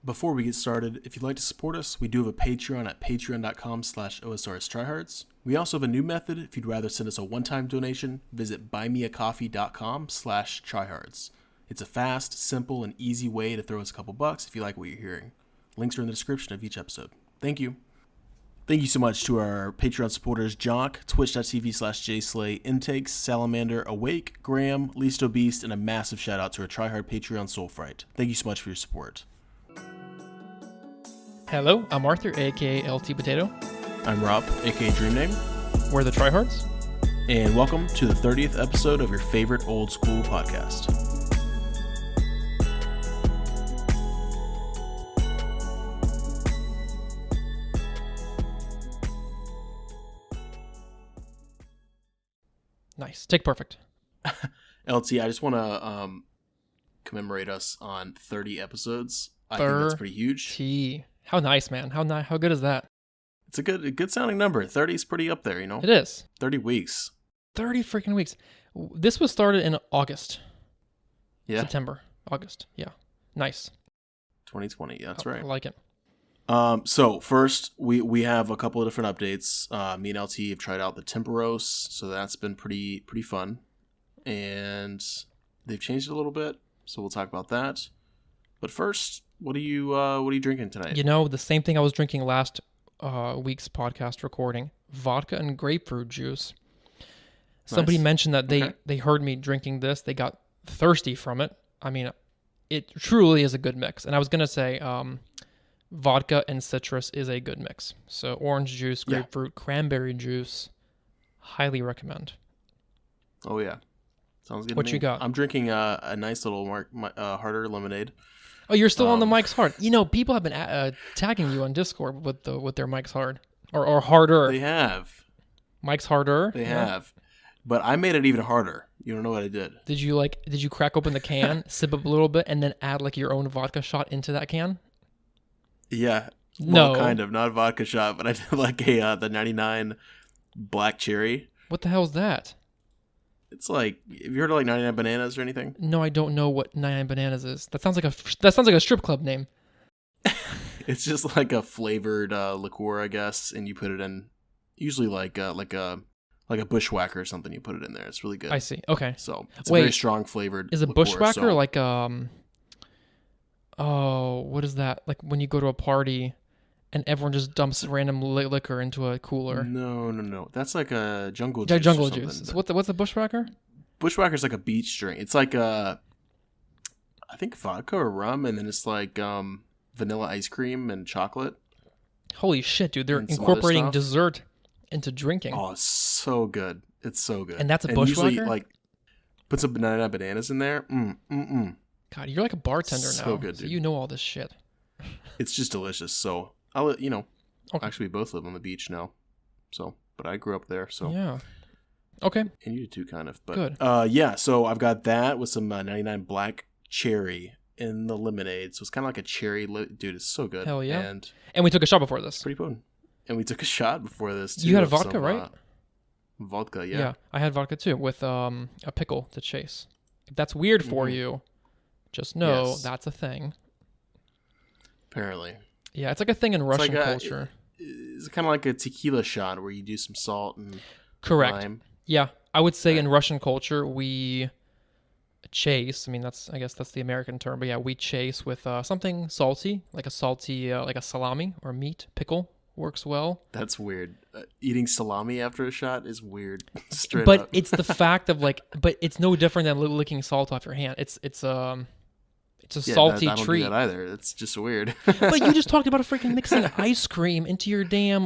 Before we get started, if you'd like to support us, we do have a Patreon at patreon.com/OSRS Trihards. We also have a new method. If you'd rather send us a one-time donation, visit buymeacoffee.com/Trihards. It's a fast, simple, and easy way to throw us a couple bucks if you like what you're hearing. Links are in the description of each episode. Thank you. Thank you so much to our Patreon supporters, Jock, twitch.tv/JayySlay, Intakes, Sallamander, Awaik, Graham, least Obeast, and a massive shout out to our TRIHARD Patreon, Soulfright. Thank you so much for your support. Hello, I'm Arthur, aka LT Potato. I'm Rob, aka Dream Name. We're the Trihards. And welcome to the 30th episode of your favorite old school podcast. Nice. Take perfect. LT, I just want to commemorate us on 30 episodes. I think that's pretty huge. How nice, man. How good is that? It's a good sounding number. 30 is pretty up there, you know? It is. 30 weeks. 30 freaking weeks. This was started in August. Yeah. September. August. Yeah. Nice. 2020. Yeah, that's right. I like it. So first, we have a couple of different updates. Me and LT have tried out the Temperos, so that's been pretty fun. And they've changed it a little bit, so we'll talk about that. But first, what are you drinking tonight? You know, the same thing I was drinking last week's podcast recording. Vodka and grapefruit juice. Somebody mentioned that they heard me drinking this. They got thirsty from it. I mean, it truly is a good mix. And I was going to say vodka and citrus is a good mix. So orange juice, grapefruit, cranberry juice. Highly recommend. Oh, yeah. Sounds good What to me. you got? I'm drinking a nice little harder lemonade. Oh, you're still on the Mike's Hard. You know, people have been tagging you on Discord with their Mike's Hard or harder. They have. Mike's Harder. They have. But I made it even harder. You don't know what I did. Did you crack open the can, sip up a little bit, and then add like your own vodka shot into that can? Yeah. No. Well, kind of. Not a vodka shot, but I did like the 99 black cherry. What the hell is that? It's like, have you heard of like 99 bananas or anything? No, I don't know what 99 Bananas is. That sounds like a strip club name. It's just like a flavored liqueur, I guess, and you put it in usually like a bushwhacker or something. You put it in there. It's really good. I see. Okay. So it's a very strong flavored. Is a liqueur, bushwhacker like what is that? Like when you go to a party and everyone just dumps random liquor into a cooler. No. That's like a jungle juice. Jungle juice. So what's a bushwhacker? Bushwhacker's like a beach drink. It's like I think vodka or rum, and then it's like vanilla ice cream and chocolate. Holy shit, dude! They're incorporating dessert into drinking. Oh, it's so good. It's so good. And that's a bushwhacker? Usually, like, put some banana bananas in there. God, you're like a bartender now. So good, dude. So you know all this shit. It's just delicious. So I'll let you know. Okay. Actually, we both live on the beach now. So, but I grew up there. So yeah. Okay. And you too, kind of. But good. Yeah. So I've got that with some 99 black cherry in the lemonade. So it's kind of like a cherry. Dude, it's so good. Hell yeah. And we took a shot before this. Pretty potent. And we took a shot before this too. You had a vodka, right? Vodka, yeah. Yeah, I had vodka too with a pickle to chase. If that's weird for you, just know that's a thing. Apparently. Yeah, it's like a thing in Russian culture. It's kind of like a tequila shot where you do some salt and lime. Yeah, I would say in Russian culture we chase. I mean, I guess that's the American term, but yeah, we chase with something salty, like a salami or meat pickle. Works well. That's weird. Eating salami after a shot is weird. Straight but up. It's the fact of but it's no different than licking salt off your hand. It's a salty I don't treat. do that either. It's just weird. But you just talked about freaking mixing ice cream into your damn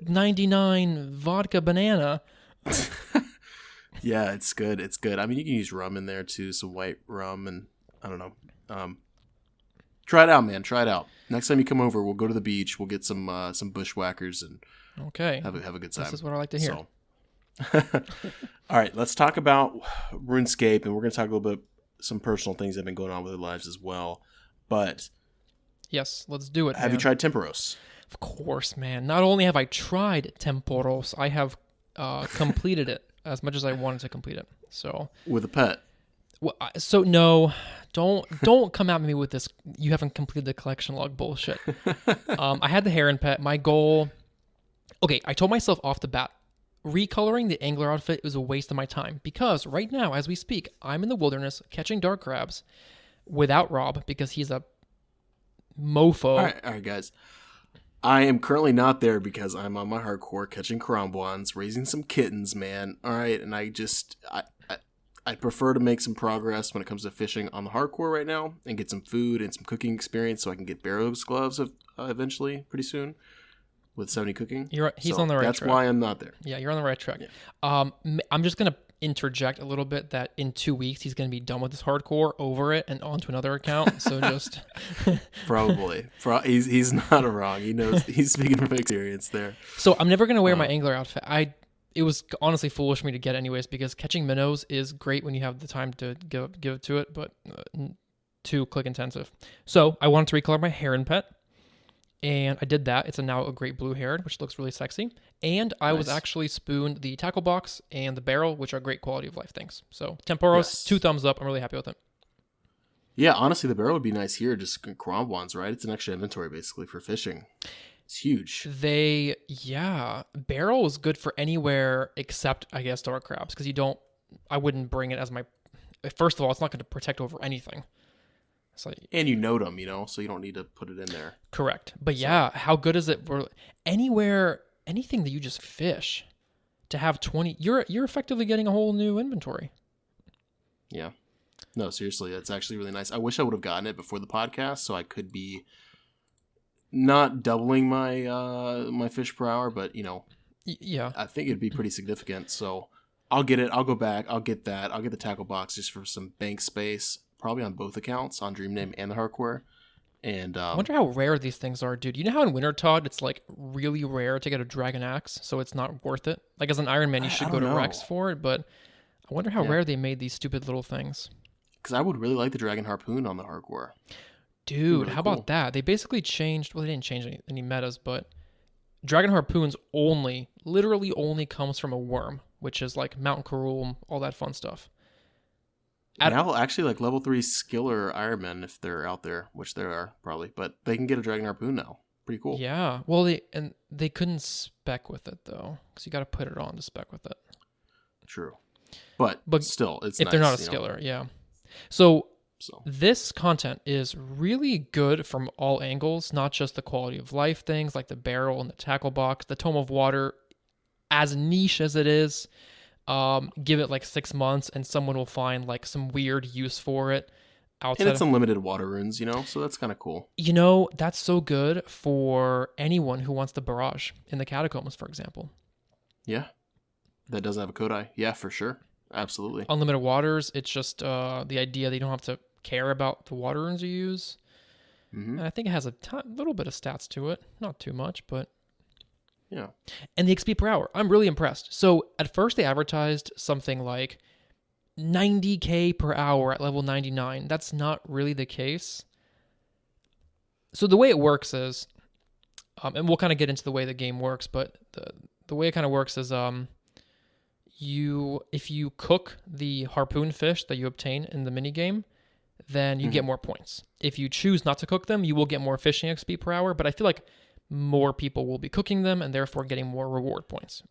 99 vodka banana. Yeah, it's good. It's good. I mean, you can use rum in there too, some white rum, and I don't know. Try it out, man. Try it out. Next time you come over, we'll go to the beach. We'll get some bushwhackers and have a good time. This is what I like to hear. So. All right, let's talk about RuneScape, and we're going to talk a little bit some personal things that have been going on with our lives as well. But yes, let's do it. Have you tried Temperos? Of course, man. Not only have I tried Temperos, I have completed it as much as I wanted to complete it. So with a pet. Well, so no, don't come at me with this. You haven't completed the collection log bullshit. I had the heron pet. My goal. Okay, I told myself off the bat, recoloring the angler outfit was a waste of my time because right now, as we speak, I'm in the wilderness catching dark crabs without Rob because he's a mofo. All right, guys. I am currently not there because I'm on my hardcore catching karambwans, raising some kittens, man. All right, and I prefer to make some progress when it comes to fishing on the hardcore right now and get some food and some cooking experience so I can get Barrow's gloves eventually pretty soon with 70 cooking. You're right. He's on the right track. That's why I'm not there. Yeah, you're on the right track. Yeah. I'm just going to interject a little bit that in 2 weeks he's going to be done with his hardcore, over it, and on to another account. So just probably he's not wrong. He knows. He's speaking from experience there. So I'm never going to wear my angler outfit. It was honestly foolish for me to get anyways because catching minnows is great when you have the time to give it to it, but too click intensive. So I wanted to recolor my heron pet. And I did that. It's now a great blue heron, which looks really sexy. And I was actually spooned the tackle box and the barrel, which are great quality of life things. So Temporos, 2 thumbs up. I'm really happy with it. Yeah, honestly, the barrel would be nice here. Just karambwans, right? It's an extra inventory basically for fishing. It's huge. Barrel is good for anywhere except, I guess, dark crabs because I wouldn't bring it as my. First of all, it's not going to protect over anything. And you note them, so you don't need to put it in there. Correct. But yeah, how good is it for anywhere, anything that you just fish to have 20, you're effectively getting a whole new inventory. Yeah. No, seriously, it's actually really nice. I wish I would have gotten it before the podcast so I could be not doubling my my fish per hour, but yeah, I think it'd be pretty significant. So I'll get it. I'll go back. I'll get that. I'll get the tackle box just for some bank space. Probably on both accounts, on Dream Name and the hardcore. And I wonder how rare these things are, dude. You know how in Wintertod it's like really rare to get a dragon axe, so it's not worth it. Like as an Iron Man, you should go to Rex for it, but I wonder how rare they made these stupid little things. Because I would really like the dragon harpoon on the hardcore. Dude, really how about that? They basically changed. Well, they didn't change any metas, but dragon harpoons literally only comes from a worm, which is like Mountain Karul, all that fun stuff. Now, actually, like level 3 skiller Ironmen, if they're out there, which there are probably, but they can get a dragon harpoon now. Pretty cool. Yeah. Well, they couldn't spec with it though, because you got to put it on to spec with it. True, but still, it's if nice, they're not a skiller, yeah. So this content is really good from all angles, not just the quality of life things like the barrel and the tackle box, the tome of water, as niche as it is. Give it like 6 months and someone will find like some weird use for it outside. And it's unlimited water runes, so that's kind of cool. That's so good for anyone who wants the barrage in the catacombs, for example. Yeah. That doesn't have a Kodai. Yeah, for sure. Absolutely. Unlimited waters, it's just the idea that you don't have to care about the water runes you use. Mm-hmm. And I think it has a little bit of stats to it. Not too much, but yeah. And the XP per hour, I'm really impressed. So at first they advertised something like 90k per hour at level 99. That's not really the case. So the way it works is, and we'll kind of get into the way the game works, but the way it kind of works is if you cook the harpoon fish that you obtain in the minigame, then you get more points. If you choose not to cook them, you will get more fishing XP per hour, but I feel like more people will be cooking them and therefore getting more reward points.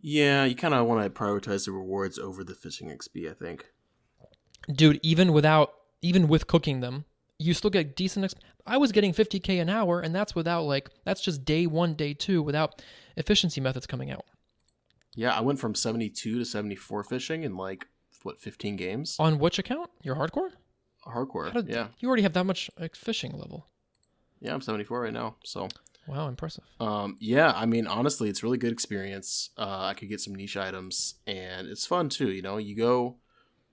Yeah, you kind of want to prioritize the rewards over the fishing XP, I think. Dude, even with cooking them, you still get decent XP. I was getting 50k an hour, and that's that's just day 1, day 2 without efficiency methods coming out. Yeah, I went from 72 to 74 fishing in 15 games. On which account? Your hardcore? Hardcore, yeah. You already have that much fishing level. Yeah, I'm 74 right now, so... Wow, impressive. Yeah, I mean, honestly, it's a really good experience. I could get some niche items, and it's fun, too, You go,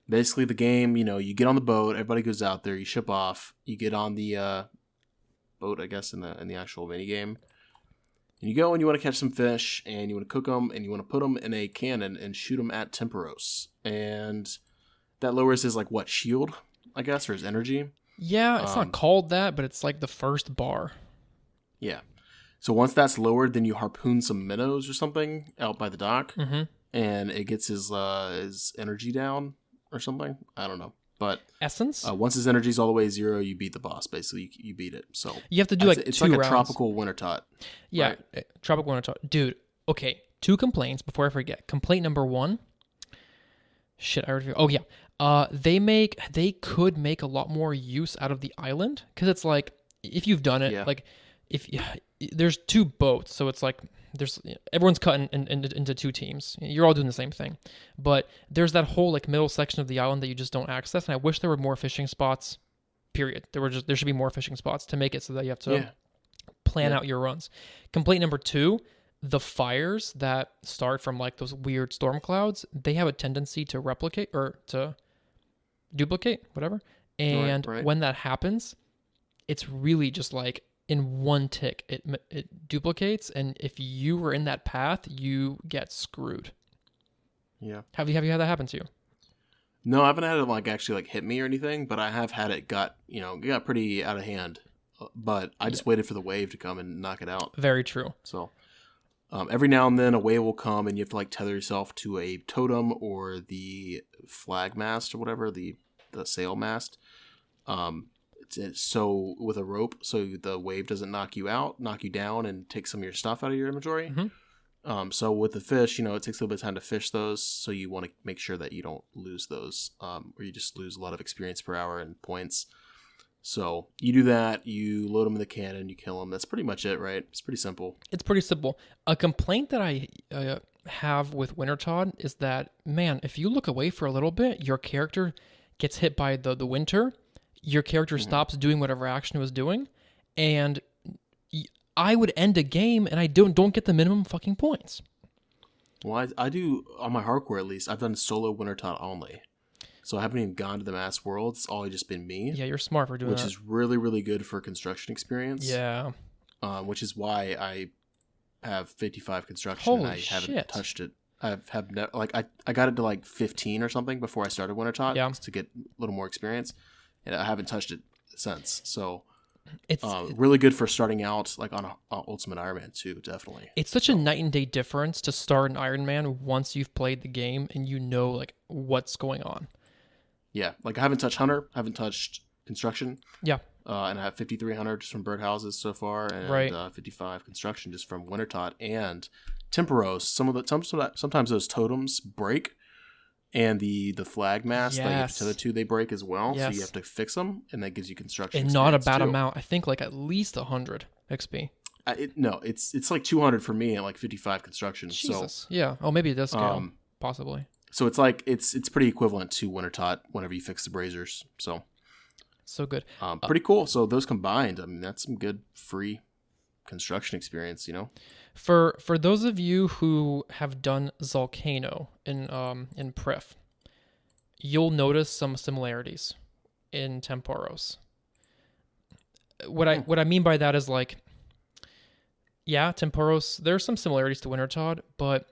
basically the game, you get on the boat, everybody goes out there, you ship off, you get on the boat, I guess, in the actual minigame, and you go and you want to catch some fish, and you want to cook them, and you want to put them in a cannon and shoot them at Temporos, and that lowers his, shield, I guess, or his energy. Yeah, it's not called that, but it's like the first bar. Yeah. So once that's lowered, then you harpoon some minnows or something out by the dock, and it gets his energy down or something. I don't know. But Essence? once his energy's all the way 0, you beat the boss. Basically, you beat it. So you have to do like it's 2 like a rounds. tropical winter tot. Yeah, right? Tropical winter tot. Dude, okay. 2 complaints before I forget. Complaint number 1. Shit, I already. Oh yeah. They could make a lot more use out of the island, because it's like, if you've done it, like if there's 2 boats, so it's like everyone's cut into 2 teams. You're all doing the same thing, but there's that whole like middle section of the island that you just don't access, and I wish there were more fishing spots. Period. There should be more fishing spots to make it so that you have to plan out your runs. Complaint number 2. The fires that start from like those weird storm clouds, they have a tendency to replicate or to duplicate, whatever. And when that happens, it's really just like in one tick, it duplicates. And if you were in that path, you get screwed. Yeah. Have you had that happen to you? No, I haven't had it like actually like hit me or anything, but I have had it got pretty out of hand. But I just waited for the wave to come and knock it out. Very true. So every now and then a wave will come and you have to like tether yourself to a totem or the flag mast or whatever, the sail mast. So with a rope, so the wave doesn't knock you down and take some of your stuff out of your inventory. Mm-hmm. So with the fish, it takes a little bit of time to fish those. So you want to make sure that you don't lose those, or you just lose a lot of experience per hour and points. So you do that, you load them in the cannon, you kill them. That's pretty much it, right? It's pretty simple. It's pretty simple. A complaint that I have with Wintertod is that, man, if you look away for a little bit, your character gets hit by the winter. Your character stops doing whatever action it was doing, and I would end a game and I don't get the minimum fucking points. Well, I do, on my hardcore at least, I've done solo Wintertod only. So I haven't even gone to the mass world. It's all just been me. Yeah, you're smart for doing that. Which is really, really good for construction experience. Yeah. Which is why I have 55 construction. Holy and I haven't shit. touched it. I got it to like 15 or something before I started Wintertod to get a little more experience. And I haven't touched it since. So it's really good for starting out like on Ultimate Iron Man 2, definitely. It's such a night and day difference to start an Iron Man once you've played the game and you know like what's going on. Yeah, like I haven't touched Hunter, I haven't touched Construction. Yeah. And I have 5,300 just from Birdhouses so far, and 55 Construction just from Wintertod and Temporos. Sometimes those totems break, and the flag mast that you have to tether to, they break as well. Yes. So you have to fix them, and that gives you Construction. And not a bad amount. I think like at least 100 XP. It's like 200 for me at like 55 Construction. Jesus. So yeah. Oh, maybe it does scale. Possibly. So it's like it's pretty equivalent to Wintertod whenever you fix the braziers. So good. Pretty cool. So those combined, I mean, that's some good free construction experience, For those of you who have done Zolcano in Prif, you'll notice some similarities in Temporos. What I mean by that is like, yeah, Temporos, there's some similarities to Wintertod, but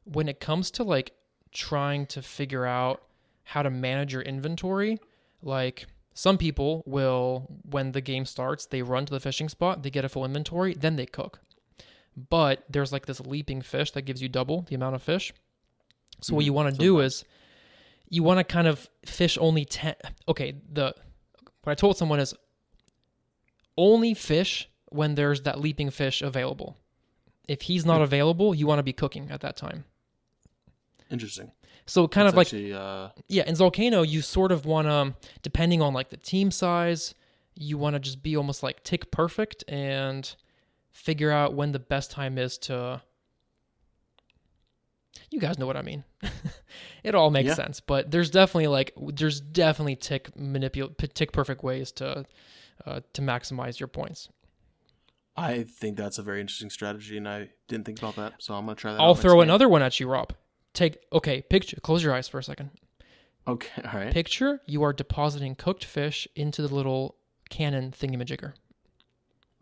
when it comes to like trying to figure out how to manage your inventory, like some people will, when the game starts, they run to the fishing spot, they get a full inventory, then they cook. But there's like this leaping fish that gives you double the amount of fish. So what you want to do is you want to kind of fish only 10. Okay, what I told someone is only fish when there's that leaping fish available. If he's not available, you want to be cooking at that time. Interesting. So kind of like, in Zolcano, you sort of want to, depending on like the team size, you want to just be almost like tick perfect and figure out when the best time is to, you guys know what I mean. It all makes sense, but there's definitely tick perfect ways to maximize your points. I think that's a very interesting strategy, and I didn't think about that, so I'm going to try that. I'll throw another one at you, Rob. Picture, close your eyes for a second. Okay, all right. Picture you are depositing cooked fish into the little cannon thingamajigger.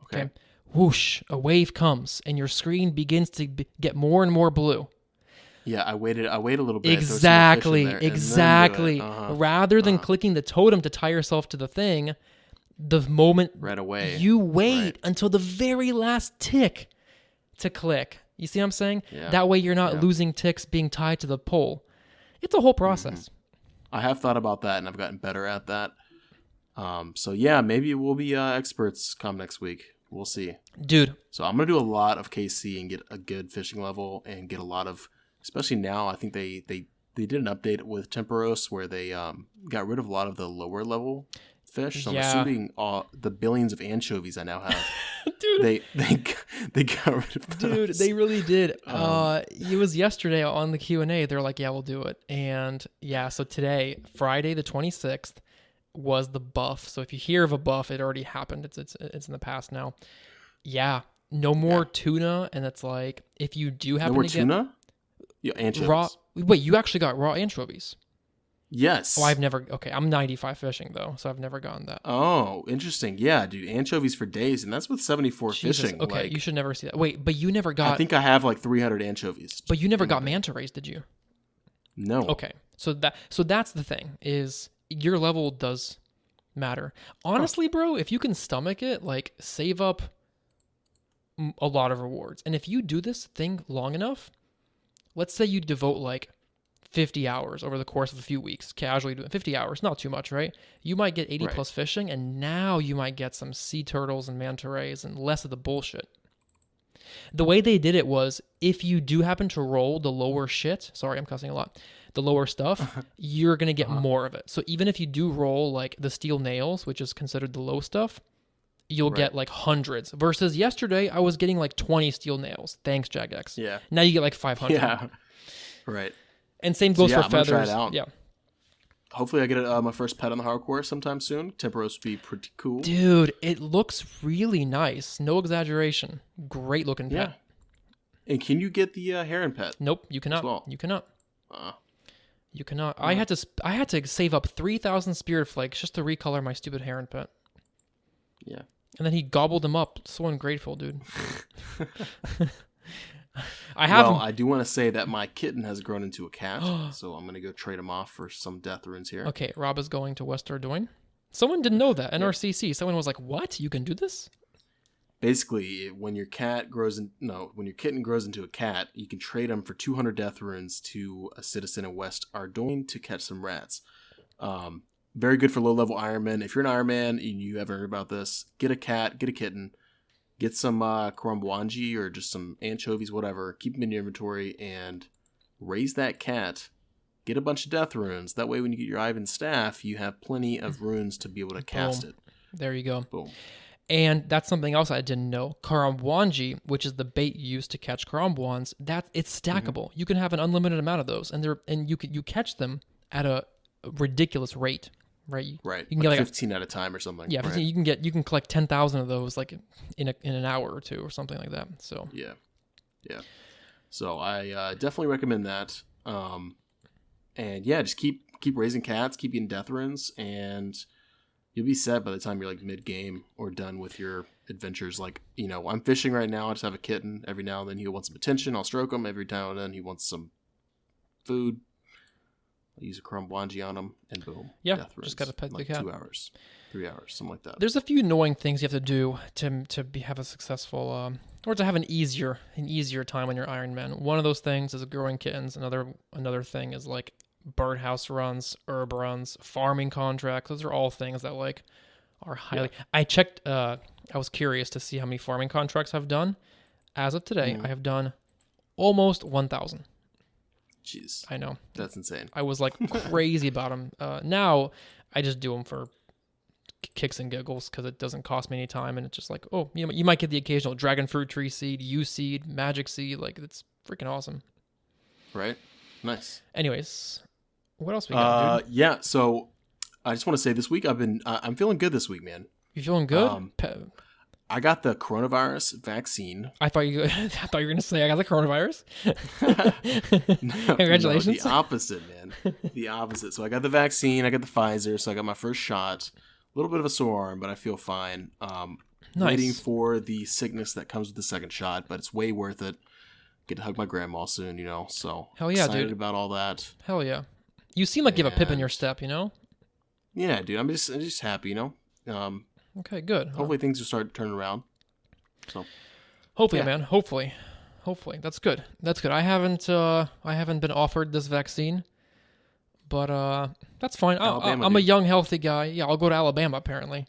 Okay. Whoosh, a wave comes, and your screen begins to get more and more blue. Yeah, I waited a little bit. Exactly. Rather than clicking the totem to tie yourself to the thing, the moment right away, you wait until the very last tick to click. You see what I'm saying? Yeah. That way you're not losing ticks being tied to the pole. It's a whole process. I have thought about that, and I've gotten better at that. So yeah, maybe we'll be experts come next week. We'll see. Dude. So I'm going to do a lot of KC and get a good fishing level and get a lot of, especially now, I think they did an update with Temperos where they got rid of a lot of the lower level fish. So I'm assuming the billions of anchovies I now have. Dude. They got rid of those. Dude, they really did. It was yesterday on the Q&A. They're like, yeah, we'll do it. And yeah, so today, Friday the 26th, was the buff. So if you hear of a buff, it already happened. It's in the past now. Yeah, no more tuna, and it's like if you do happen to get tuna, anchovies. Raw. Wait, you actually got raw anchovies? Yes. Oh, I'm 95 fishing though, so I've never gotten that. Oh, interesting. Yeah, dude, anchovies for days, and that's with 74 fishing. Okay, you should never see that. Wait, but you never got. I think I have like 300 anchovies. But you never got manta rays, did you? No. Okay, so that's the thing is. Your level does matter. Honestly, bro, if you can stomach it, like, save up a lot of rewards. And if you do this thing long enough, let's say you devote, like, 50 hours over the course of a few weeks, casually doing 50 hours, not too much, right? You might get 80 plus fishing, and now you might get some sea turtles and manta rays and less of the bullshit. The way they did it was, if you do happen to roll the lower shit, sorry, I'm cussing a lot, the lower stuff, you're going to get more of it. So even if you do roll like the steel nails, which is considered the low stuff, you'll get like hundreds. Versus yesterday, I was getting like 20 steel nails. Thanks, JagX. Yeah. Now you get like 500. Yeah. Right. And same goes for feathers. Try it out. Yeah. Hopefully I get my first pet on the hardcore sometime soon. Temperos would be pretty cool. Dude, it looks really nice. No exaggeration. Great looking pet. Yeah. And can you get the heron pet? Nope, you cannot. Well? You cannot. You cannot. I had to save up 3,000 spirit flakes just to recolor my stupid heron pet. Yeah. And then he gobbled them up. So ungrateful, dude. I do want to say that my kitten has grown into a cat, so I'm going to go trade him off for some death runes here. Okay, Rob is going to West Ardoin. Someone didn't know that. NRCC. Someone was like, "What? You can do this?" Basically, when your kitten grows into a cat, you can trade them for 200 death runes to a citizen in West Ardoin to catch some rats. Very good for low-level Ironman. If you're an Ironman and you haven't heard about this, get a cat, get a kitten, get some Karambwanji or just some anchovies, whatever. Keep them in your inventory and raise that cat. Get a bunch of death runes. That way, when you get your Ivan staff, you have plenty of runes to be able to cast it. There you go. Boom. And that's something else I didn't know. Karambwanji, which is the bait used to catch Karambwans, it's stackable. Mm-hmm. You can have an unlimited amount of those, and you catch them at a ridiculous rate, right? Right. You can get 15 at a time or something. Yeah, 15, right? you can collect 10,000 of those like in an hour or two or something like that. So yeah. So I definitely recommend that. And yeah, just keep raising cats, keep getting death runes, and you'll be set by the time you're like mid-game or done with your adventures. Like, I'm fishing right now. I just have a kitten. Every now and then he'll want some attention. I'll stroke him. Every now and then he wants some food. I'll use a Karambwanji on him, and boom. Yeah, death runes. Just got to pet the cat. 2 hours, 3 hours, something like that. There's a few annoying things you have to do to have a successful, or to have an easier time on your Iron Man. One of those things is growing kittens. Another thing is like birdhouse runs, herb runs, farming contracts. Those are all things that like are highly. Yeah. I checked. I was curious to see how many farming contracts I've done. As of today, I have done almost 1,000. Jeez, I know, that's insane. I was like crazy about them. Now I just do them for kicks and giggles because it doesn't cost me any time, and it's just like, oh, you might get the occasional dragon fruit tree seed, U seed, magic seed. Like, it's freaking awesome. Right. Nice. Anyways. What else we got, dude? Yeah, so I just want to say this week I'm feeling good this week, man. You feeling good? I got the coronavirus vaccine. I thought you were going to say I got the coronavirus. No, Congratulations. No, the opposite, man. The opposite. So I got the vaccine. I got the Pfizer. So I got my first shot. A little bit of a sore arm, but I feel fine. Nice. Waiting for the sickness that comes with the second shot, but it's way worth it. Get to hug my grandma soon, So hell yeah, excited dude. About all that. Hell yeah. You seem like you have a pip in your step, Yeah, dude. I'm just happy, Okay, good. Hopefully things will start turning around. So, hopefully, man. Hopefully, that's good. I haven't been offered this vaccine, But that's fine. Alabama, I'm a dude. young, healthy guy. Yeah, I'll go to Alabama apparently.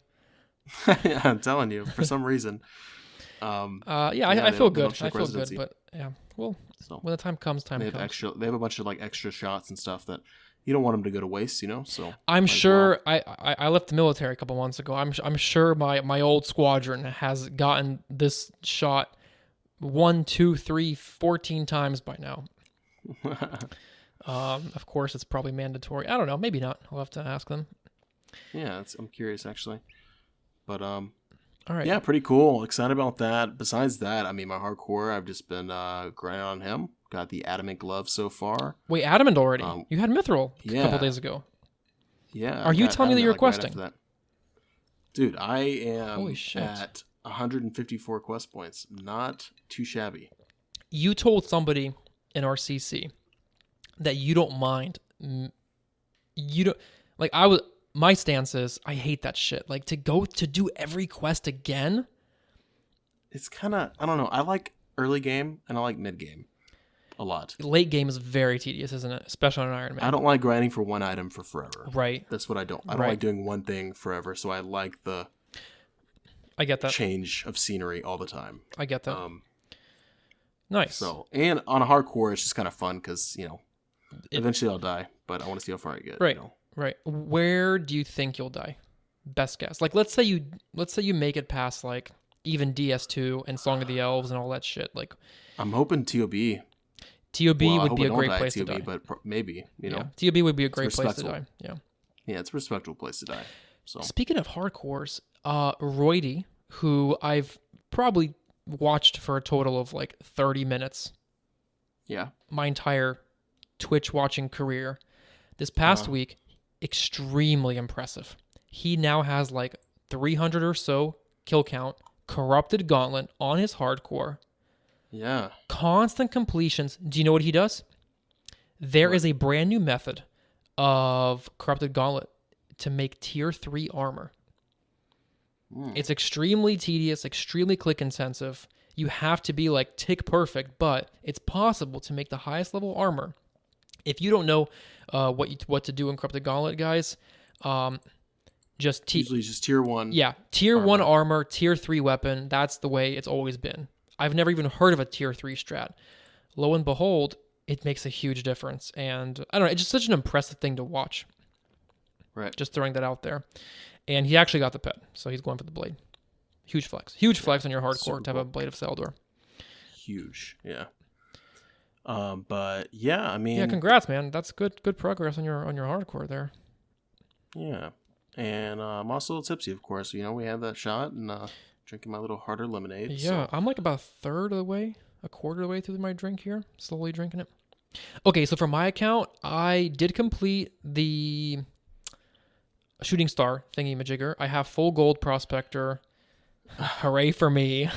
Yeah, I'm telling you, for some reason. I feel good. I feel residency. good, but yeah, well, So when the time comes, they have They have a bunch of like extra shots and stuff that you don't want them to go to waste, you know. So I'm sure. I left the military a couple months ago. I'm sure my old squadron has gotten this shot 1, 2, 3, 14 times by now. Of course, it's probably mandatory. I don't know. Maybe not. I'll have to ask them. Yeah, I'm curious actually. But all right. Yeah, pretty cool. Excited about that. Besides that, I mean, my hardcore, I've just been grinding on him. Got the Adamant glove so far. Wait, Adamant already? You had Mithril a yeah. couple days ago. Yeah. Are you telling me that you're questing? Right dude, I am Holy shit. at 154 quest points. Not too shabby. You told somebody in our CC that you don't mind. You don't like. My stance is I hate that shit. Like to do every quest again. It's kind of, I don't know. I like early game and I like mid game a lot. Late game is very tedious, isn't it? Especially on an Iron Man. I don't like grinding for one item for forever. Right. That's what I don't. I don't like doing one thing forever. So I like I get that change of scenery all the time. I get that. Nice. So, and on a hardcore, it's just kind of fun because, you know, eventually I'll die, but I want to see how far I get. Right. You know? Right. Where do you think you'll die? Best guess. Like, let's say you make it past like even DS2 and Song of the Elves and all that shit. Like, I'm hoping TOB. TOB would be a great place to die. But maybe, you know. Yeah, TOB would be a great place to die. Yeah. Yeah, it's a respectable place to die. So speaking of hardcores, Roydy, who I've probably watched for a total of like 30 minutes. Yeah. My entire Twitch watching career. This past week, extremely impressive. He now has like 300 or so kill count, corrupted gauntlet on his hardcore. Yeah. Constant completions. Do you know what he does? There is a brand new method of corrupted gauntlet to make tier 3 armor. It's extremely tedious, extremely click intensive. You have to be like tick perfect, but it's possible to make the highest level armor. If you don't know what to do in corrupted gauntlet, guys, usually just tier 1. Yeah, tier 1 armor, tier 3 weapon. That's the way it's always been. I've never even heard of a tier 3 strat. Lo and behold, it makes a huge difference. And I don't know, it's just such an impressive thing to watch. Right. Just throwing that out there. And he actually got the pet, so he's going for the blade. Huge flex. Huge flex on your hardcore to have a Blade of Saldor. Huge, yeah. But yeah, I mean, yeah, congrats, man. That's good progress on your hardcore there. Yeah, and I'm also a little tipsy, of course. You know, we had that shot and drinking my little harder lemonade. Yeah, so. I'm like about a quarter of the way through my drink here, slowly drinking it. Okay, so for my account, I did complete the shooting star thingy-majigger. I have full gold prospector. Hooray for me.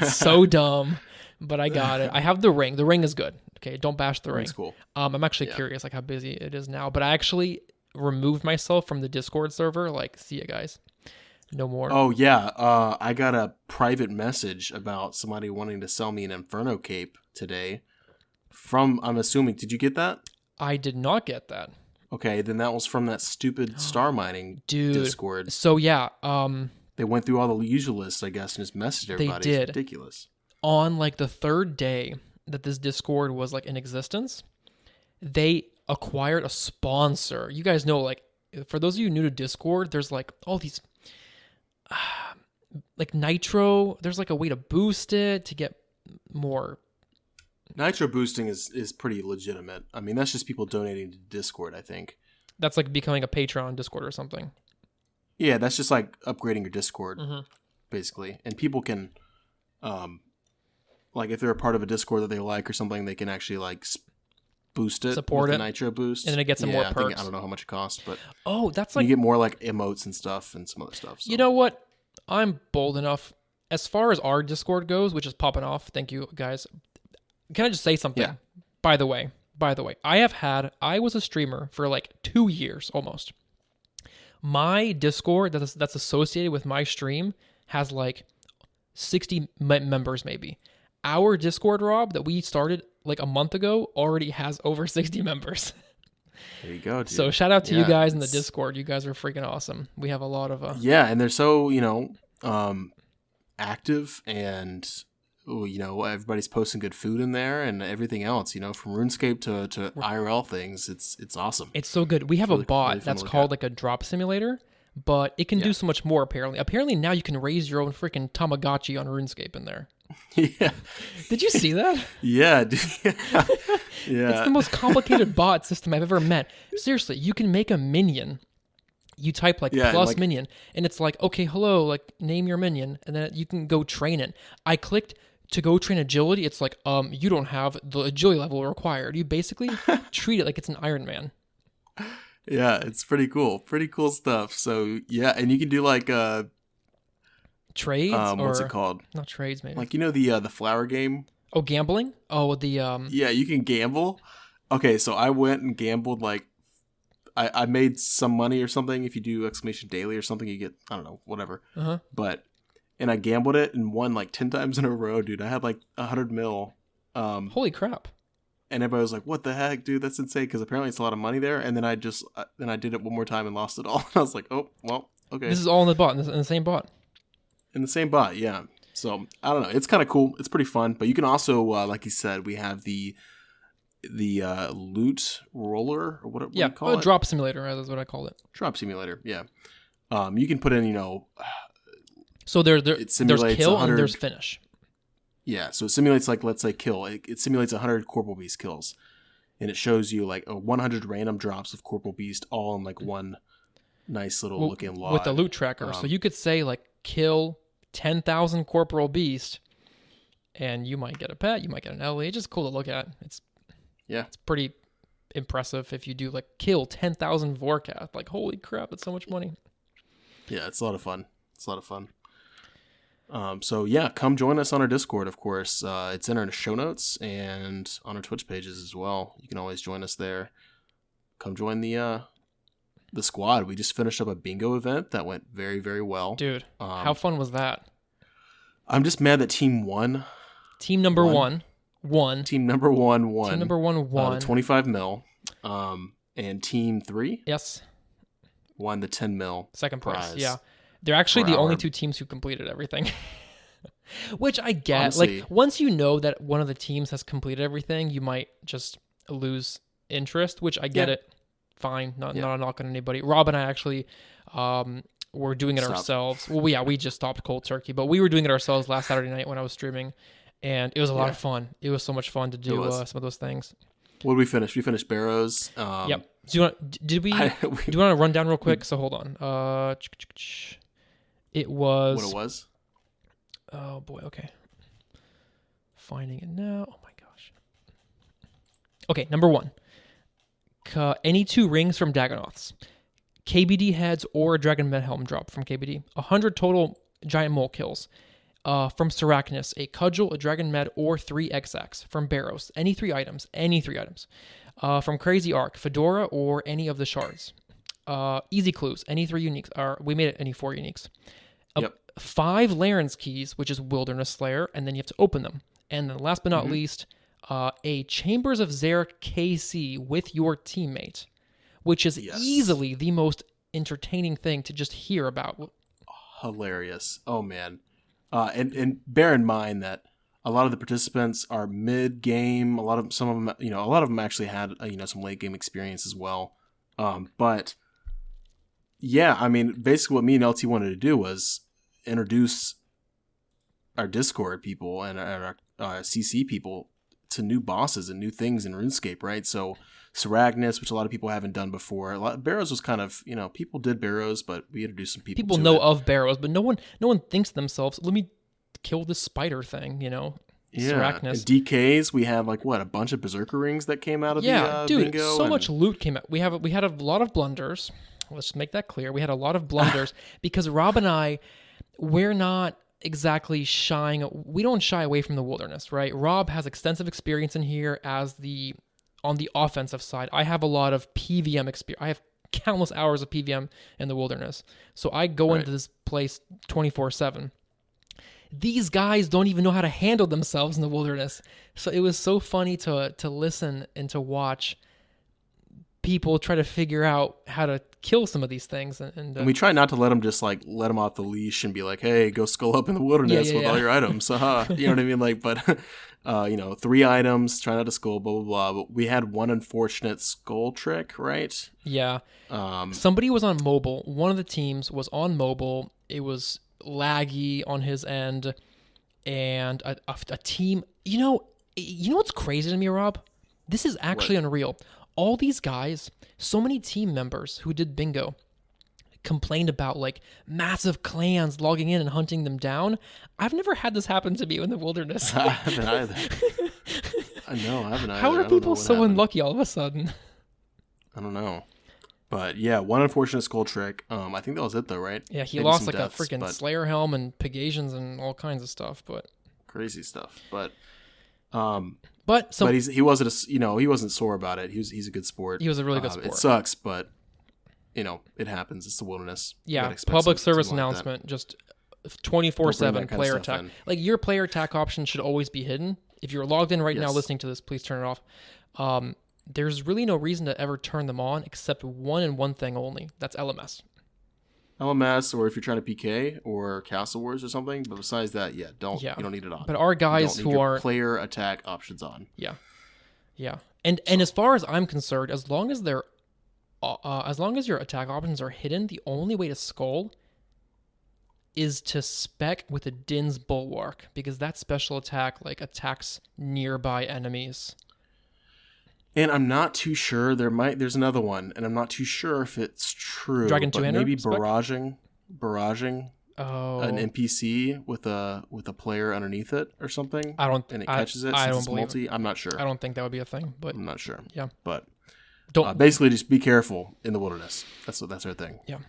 So dumb, but I got it. I have the ring. The ring is good. Okay, don't bash the ring. It's cool. I'm actually curious like how busy it is now, but I actually removed myself from the Discord server. Like, see ya, guys. No more. Oh, yeah. I got a private message about somebody wanting to sell me an Inferno cape today from, I'm assuming, did you get that? I did not get that. Okay, then that was from that stupid star mining Discord. So yeah, they went through all the usual lists, I guess, and just messaged everybody. They did. It's ridiculous. On like the third day that this Discord was like in existence, they acquired a sponsor. You guys know, like, for those of you new to Discord, there's like all these like Nitro. There's like a way to boost it to get more. Nitro boosting is pretty legitimate. I mean, that's just people donating to Discord, I think. That's like becoming a Patreon on Discord or something. Yeah, that's just like upgrading your Discord, basically. And people can, like, if they're a part of a Discord that they like or something, they can actually like boost it, support with it, the Nitro boost, and then it gets some more perks. I don't know how much it costs, but that's like you get more like emotes and stuff and some other stuff. So. You know what? I'm bold enough as far as our Discord goes, which is popping off. Thank you, guys. Can I just say something? Yeah. By the way, I was a streamer for like 2 years almost. My Discord that's associated with my stream has like 60 members maybe. Our Discord, Rob, that we started like a month ago already has over 60 members. There you go, dude. So shout out to you guys in the Discord. You guys are freaking awesome. We have a lot of and they're so active, and everybody's posting good food in there and everything else. From RuneScape to IRL things. It's awesome. It's so good. We have a bot that's called like a drop simulator, but it can do so much more. Apparently now you can raise your own freaking Tamagotchi on RuneScape in there. Yeah. Did you see that? Yeah, dude. Yeah. It's the most complicated bot system I've ever met. Seriously, you can make a minion. You type plus minion, and it's like, okay, hello, like name your minion, and then you can go train it. I clicked to go train agility. It's like, you don't have the agility level required. You basically treat it like it's an Iron Man. Yeah, it's pretty cool. Pretty cool stuff. So yeah, and you can do like trades. What's it called? Not trades, maybe. Like the flower game. Oh, gambling. Oh, the Yeah, you can gamble. Okay, so I went and gambled like. I made some money or something. If you do exclamation daily or something, you get, I don't know, whatever. Uh-huh. And I gambled it and won like 10 times in a row, dude. I had like 100 mil. Holy crap. And everybody was like, what the heck, dude? That's insane. Because apparently it's a lot of money there. And then I did it one more time and lost it all. And I was like, oh, well, okay. This is all in the bot, in the same bot. In the same bot, yeah. So, I don't know. It's kind of cool. It's pretty fun. But you can also, like you said, we have the loot roller, or what do you call it? Drop simulator, that's what I call it. Drop simulator, yeah. You can put in, so there's kill and there's finish. Yeah, so it simulates like, let's say kill. It simulates 100 Corporal Beast kills, and it shows you like 100 random drops of Corporal Beast all in like one nice little looking log with the loot tracker. So you could say like kill 10,000 Corporal Beast, and you might get a pet, you might get an LE. It's just cool to look at. It's pretty impressive if you do like kill 10,000 Vorkath. Like, holy crap, that's so much money. Yeah, it's a lot of fun. So yeah, come join us on our Discord, of course. It's in our show notes and on our Twitch pages as well. You can always join us there. Come join the squad. We just finished up a bingo event that went very, very well. Dude, how fun was that? I'm just mad that team won. Team number one won. Team number one won. Team number one won. The 25 mil. And team 3? Yes. Won the 10 mil. Second prize. Yeah. They're actually the only two teams who completed everything. Which I get. Honestly, like, once you know that one of the teams has completed everything, you might just lose interest, which I get it. Fine. Not a knock on anybody. Rob and I actually were doing it ourselves. Well, we just stopped cold turkey, but we were doing it ourselves last Saturday night when I was streaming. And it was a lot of fun. It was so much fun to do some of those things. What did we finish? We finished Barrows. Yep. Do you want to run down real quick? So hold on. It was... What it was? Oh, boy. Okay. Finding it now. Oh, my gosh. Okay, number 1. Any 2 rings from Dagonoths. KBD heads or a Dragon Med Helm drop from KBD. 100 total Giant Mole kills. From Seracnus, a Cudgel, a Dragon Med, or 3 XX. From Barrows, any 3 items. From Crazy Arc, Fedora, or any of the shards. Easy Clues, any 3 uniques. We made it any 4 uniques. 5 Laren's keys, which is Wilderness Slayer, and then you have to open them. And then last but not least, a Chambers of Zarek KC with your teammate, which is easily the most entertaining thing to just hear about. Hilarious. Oh, man. And bear in mind that a lot of the participants are mid-game. Some of them actually had some late-game experience as well. But yeah, I mean, basically what me and LT wanted to do was introduce our Discord people and our CC people to new bosses and new things in RuneScape, right? So Seracnus, which a lot of people haven't done before. Barrows was kind of, people did Barrows, but we introduced some people. People know of Barrows, but no one thinks to themselves, let me kill this spider thing, Yeah. Seracnus. And DKs, we have a bunch of Berserker rings that came out of the bingo. So much loot came out. We had a lot of blunders. Let's make that clear. We had a lot of blunders because Rob and I, we're not exactly we don't shy away from the wilderness, right? Rob has extensive experience in here on the offensive side. I have a lot of PVM experience. I have countless hours of PVM in the wilderness. So I go into this place 24/7. These guys don't even know how to handle themselves in the wilderness. So it was so funny to listen and to watch people try to figure out how to kill some of these things. And we try not to let them off the leash and be like, hey, go skull up in the wilderness with all your items. You know what I mean? Like, but, 3 items, try not to skull, blah, blah, blah. But we had one unfortunate skull trick, right? Yeah. Somebody was on mobile. One of the teams was on mobile. It was laggy on his end. And a team, you know what's crazy to me, Rob? This is actually unreal. All these guys, so many team members who did bingo complained about like massive clans logging in and hunting them down. I've never had this happen to me in the wilderness. I haven't either. I haven't either. How are people so unlucky all of a sudden? I don't know. But yeah, one unfortunate skull trick. I think that was it though, right? Yeah, he lost like deaths, a freaking Slayer helm and Pegasians and all kinds of stuff, but crazy stuff. But he wasn't sore about it. He's a good sport. He was a really good sport. It sucks, but it happens. It's the wilderness. Yeah, public service announcement, just 24/7 player attack. Like your player attack option should always be hidden. If you're logged in right now listening to this, please turn it off. There's really no reason to ever turn them on except one thing only. That's LMS. LMS, or if you're trying to PK or Castle Wars or something. But besides that, you don't need it on. But our guys who are player attack options on. Yeah. And as far as I'm concerned, as long as your attack options are hidden, the only way to skull is to spec with a Din's Bulwark, because that special attack attacks nearby enemies. And I'm not too sure. There's another one, and I'm not too sure if it's true. Dragon 200? Maybe barraging an NPC with a player underneath it or something. And it catches it. Since it's multi. I'm not sure. I don't think that would be a thing, but I'm not sure. Yeah, but basically just be careful in the wilderness. That's our thing. Yeah.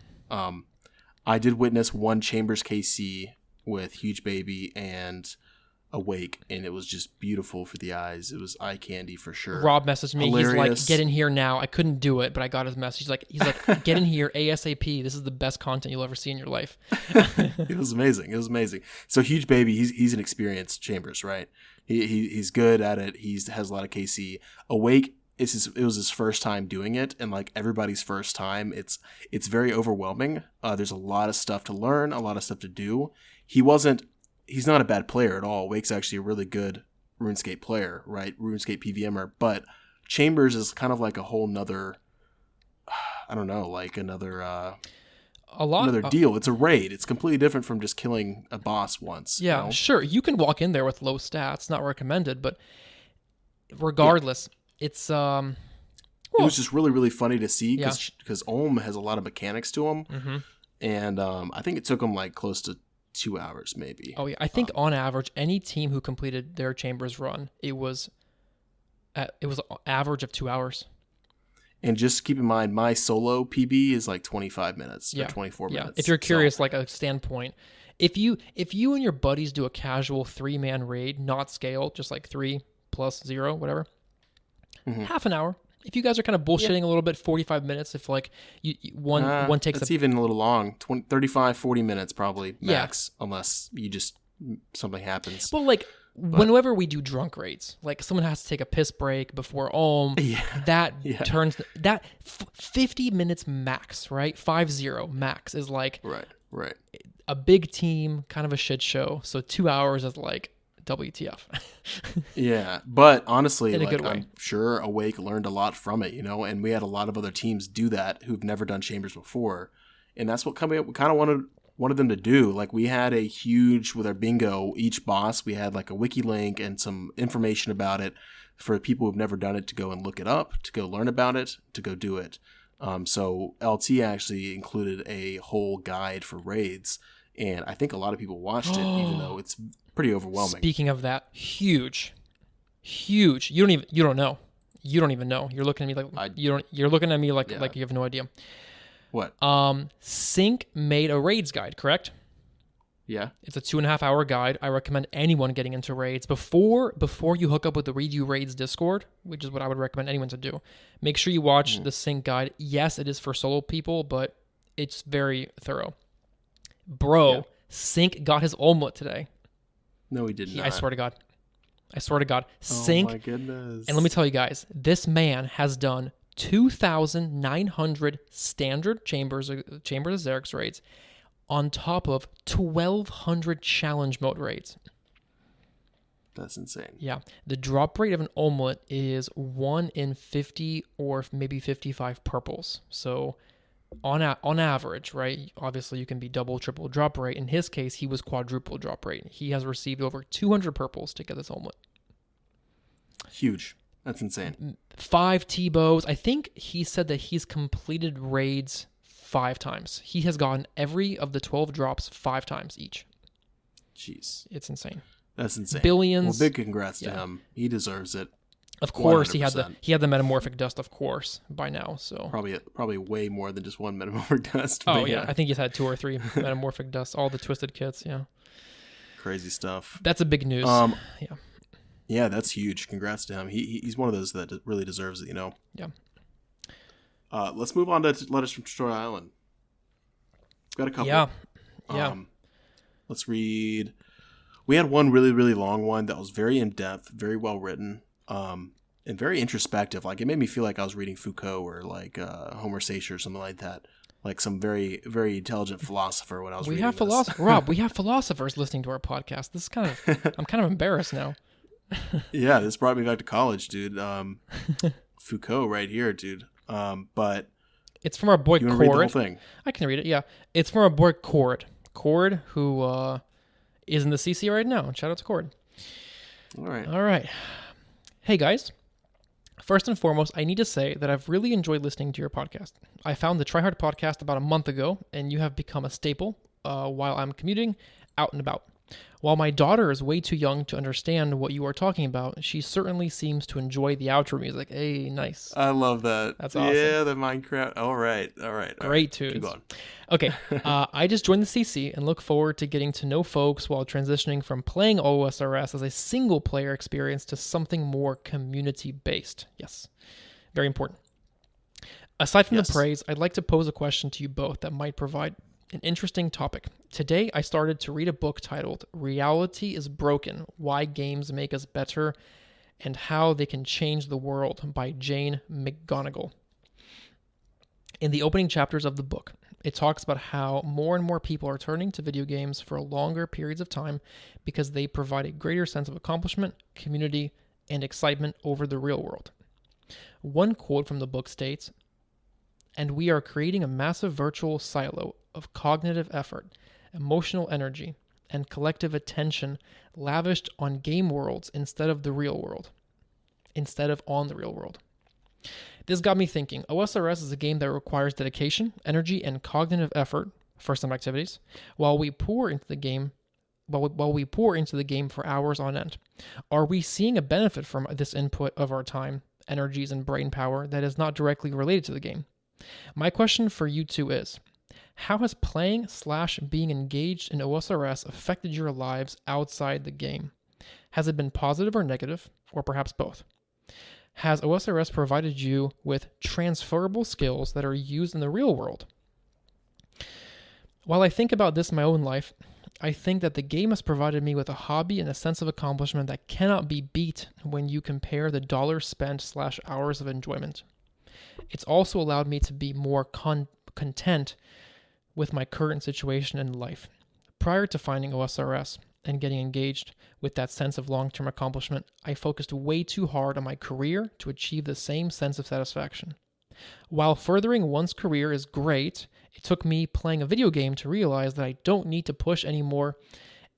I did witness one Chambers KC with Huge Baby and Awaik, and it was just beautiful for the eyes. It was eye candy for sure. Rob messaged me. Hilarious. He's like, "Get in here now." I couldn't do it, but I got his message. He's like, "Get in here ASAP. This is the best content you'll ever see in your life." It was amazing. So Huge Baby, he's an experienced Chambers, right? He's good at it. He has a lot of KC. Awaik, it was his first time doing it, and like everybody's first time, it's very overwhelming. There's a lot of stuff to learn, a lot of stuff to do. He's not a bad player at all. Wake's actually a really good RuneScape player, right? RuneScape PVMer. But Chambers is kind of like a whole nother, I don't know, like another deal. It's a raid. It's completely different from just killing a boss once. Yeah, sure. You can walk in there with low stats. Not recommended, but regardless, it's... it was just really, really funny to see because Ohm has a lot of mechanics to him. Mm-hmm. And I think it took him like close to 2 hours maybe. Oh yeah, I think on average any team who completed their Chambers run, it was average of 2 hours. And just keep in mind, my solo PB is like 25 minutes or 24 minutes. If you're curious, like a standpoint, if you and your buddies do a casual 3-man raid, not scale, just like 3 plus 0, whatever, half an hour. If you guys are kind of bullshitting a little bit, 45 minutes. If like one takes it's even a little long, 35, 40 minutes probably max, unless you just something happens. Well, whenever we do drunk raids, like someone has to take a piss break before turns that 50 minutes max, right? 50 max is like right. A big team, kind of a shit show. So 2 hours is like WTF. Yeah, but honestly, I'm sure Awaik learned a lot from it, and we had a lot of other teams do that who've never done Chambers before, and that's what we kind of wanted them to do. Like we had with our bingo, each boss we had like a wiki link and some information about it for people who've never done it to go and look it up, to go learn about it, to go do it. So LT actually included a whole guide for raids, and I think a lot of people watched it, even though it's pretty overwhelming. Speaking of that, huge. You don't even know. You're looking at me like you're looking at me like you have no idea. What? Sync made a raids guide, correct? Yeah. It's a 2.5 hour guide. I recommend anyone getting into raids before you hook up with the Redo Raids Discord, which is what I would recommend anyone to do. Make sure you watch the Sync guide. Yes, it is for solo people, but it's very thorough. Bro, Sync got his omelet today. No, he did not. I swear to God. Oh Sync. My goodness. And let me tell you guys, this man has done 2,900 standard chambers of Xerix raids on top of 1,200 challenge mode raids. That's insane. Yeah. The drop rate of an omelet is 1 in 50 or maybe 55 purples. So on average, right, obviously you can be double, triple drop rate. In his case, he was quadruple drop rate. He has received over 200 purples to get this omelet. Huge. That's insane. 5 T-bows. I think he said that he's completed raids 5 times. He has gotten every of the 12 drops 5 times each. Jeez. It's insane. That's insane. Billions. Well, big congrats to him. He deserves it. Of course, 100%. he had the metamorphic dust, of course, by now. So probably way more than just one metamorphic dust. Oh yeah, I think he's had 2 or 3 metamorphic dusts, all the twisted kits. Yeah, crazy stuff. That's a big news. Yeah, that's huge. Congrats to him. He's one of those that really deserves it. Yeah. Let's move on to letters from Tutorial Island. Got a couple. Yeah. Let's read. We had one really, really long one that was very in-depth, very well written, and very introspective. Like, it made me feel like I was reading Foucault or like Homer Sapien or something like that. Like some very, very intelligent philosopher when I was reading this. Rob, we have philosophers listening to our podcast. This is I'm kind of embarrassed now. Yeah, this brought me back to college, dude. Foucault right here, dude. But it's from our boy Cord. Read the whole thing? I can read it, yeah. It's from our boy Cord. Cord, who is in the CC right now. Shout out to Cord. All right. Hey, guys. First and foremost, I need to say that I've really enjoyed listening to your podcast. I found the TRIHARD podcast about a month ago, and you have become a staple while I'm commuting out and about. While my daughter is way too young to understand what you are talking about, she certainly seems to enjoy the outro music. Hey, nice. I love that. That's awesome. Yeah, the Minecraft. All right. Great tunes. Keep going. Okay, I just joined the CC and look forward to getting to know folks while transitioning from playing OSRS as a single-player experience to something more community-based. Yes, very important. Aside from the praise, I'd like to pose a question to you both that might provide an interesting topic. Today, I started to read a book titled Reality is Broken, Why Games Make Us Better and How They Can Change the World by Jane McGonigal. In the opening chapters of the book, it talks about how more and more people are turning to video games for longer periods of time because they provide a greater sense of accomplishment, community, and excitement over the real world. One quote from the book states, "And we are creating a massive virtual silo of cognitive effort, emotional energy, and collective attention lavished on game worlds instead of on the real world." This got me thinking. OSRS is a game that requires dedication, energy, and cognitive effort for some activities, while we pour into the game for hours on end. Are we seeing a benefit from this input of our time, energies, and brain power that is not directly related to the game? My question for you two is, how has playing/being engaged in OSRS affected your lives outside the game? Has it been positive or negative, or perhaps both? Has OSRS provided you with transferable skills that are used in the real world? While I think about this in my own life, I think that the game has provided me with a hobby and a sense of accomplishment that cannot be beat when you compare the dollars spent/hours of enjoyment. It's also allowed me to be more content with my current situation in life. Prior to finding OSRS and getting engaged with that sense of long-term accomplishment, I focused way too hard on my career to achieve the same sense of satisfaction. While furthering one's career is great, it took me playing a video game to realize that I don't need to push anymore,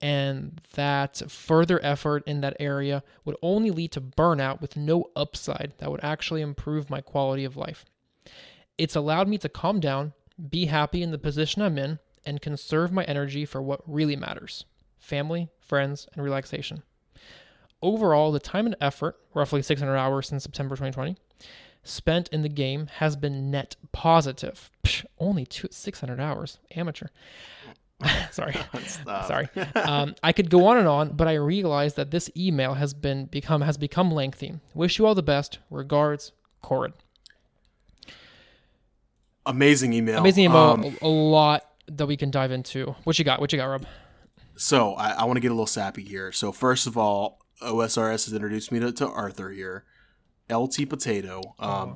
and that further effort in that area would only lead to burnout with no upside that would actually improve my quality of life. It's allowed me to calm down, be happy in the position I'm in, and conserve my energy for what really matters: family, friends, and relaxation. Overall, the time and effort, roughly 600 hours since September 2020, spent in the game has been net positive. Only 600 hours. Amateur. Sorry. I could go on and on, but I realized that this email has become lengthy. Wish you all the best. Regards, Cord. Amazing email. A lot that we can dive into. What you got, Rob? So I want to get a little sappy here. So first of all, OSRS has introduced me to Arthur here. LT Potato,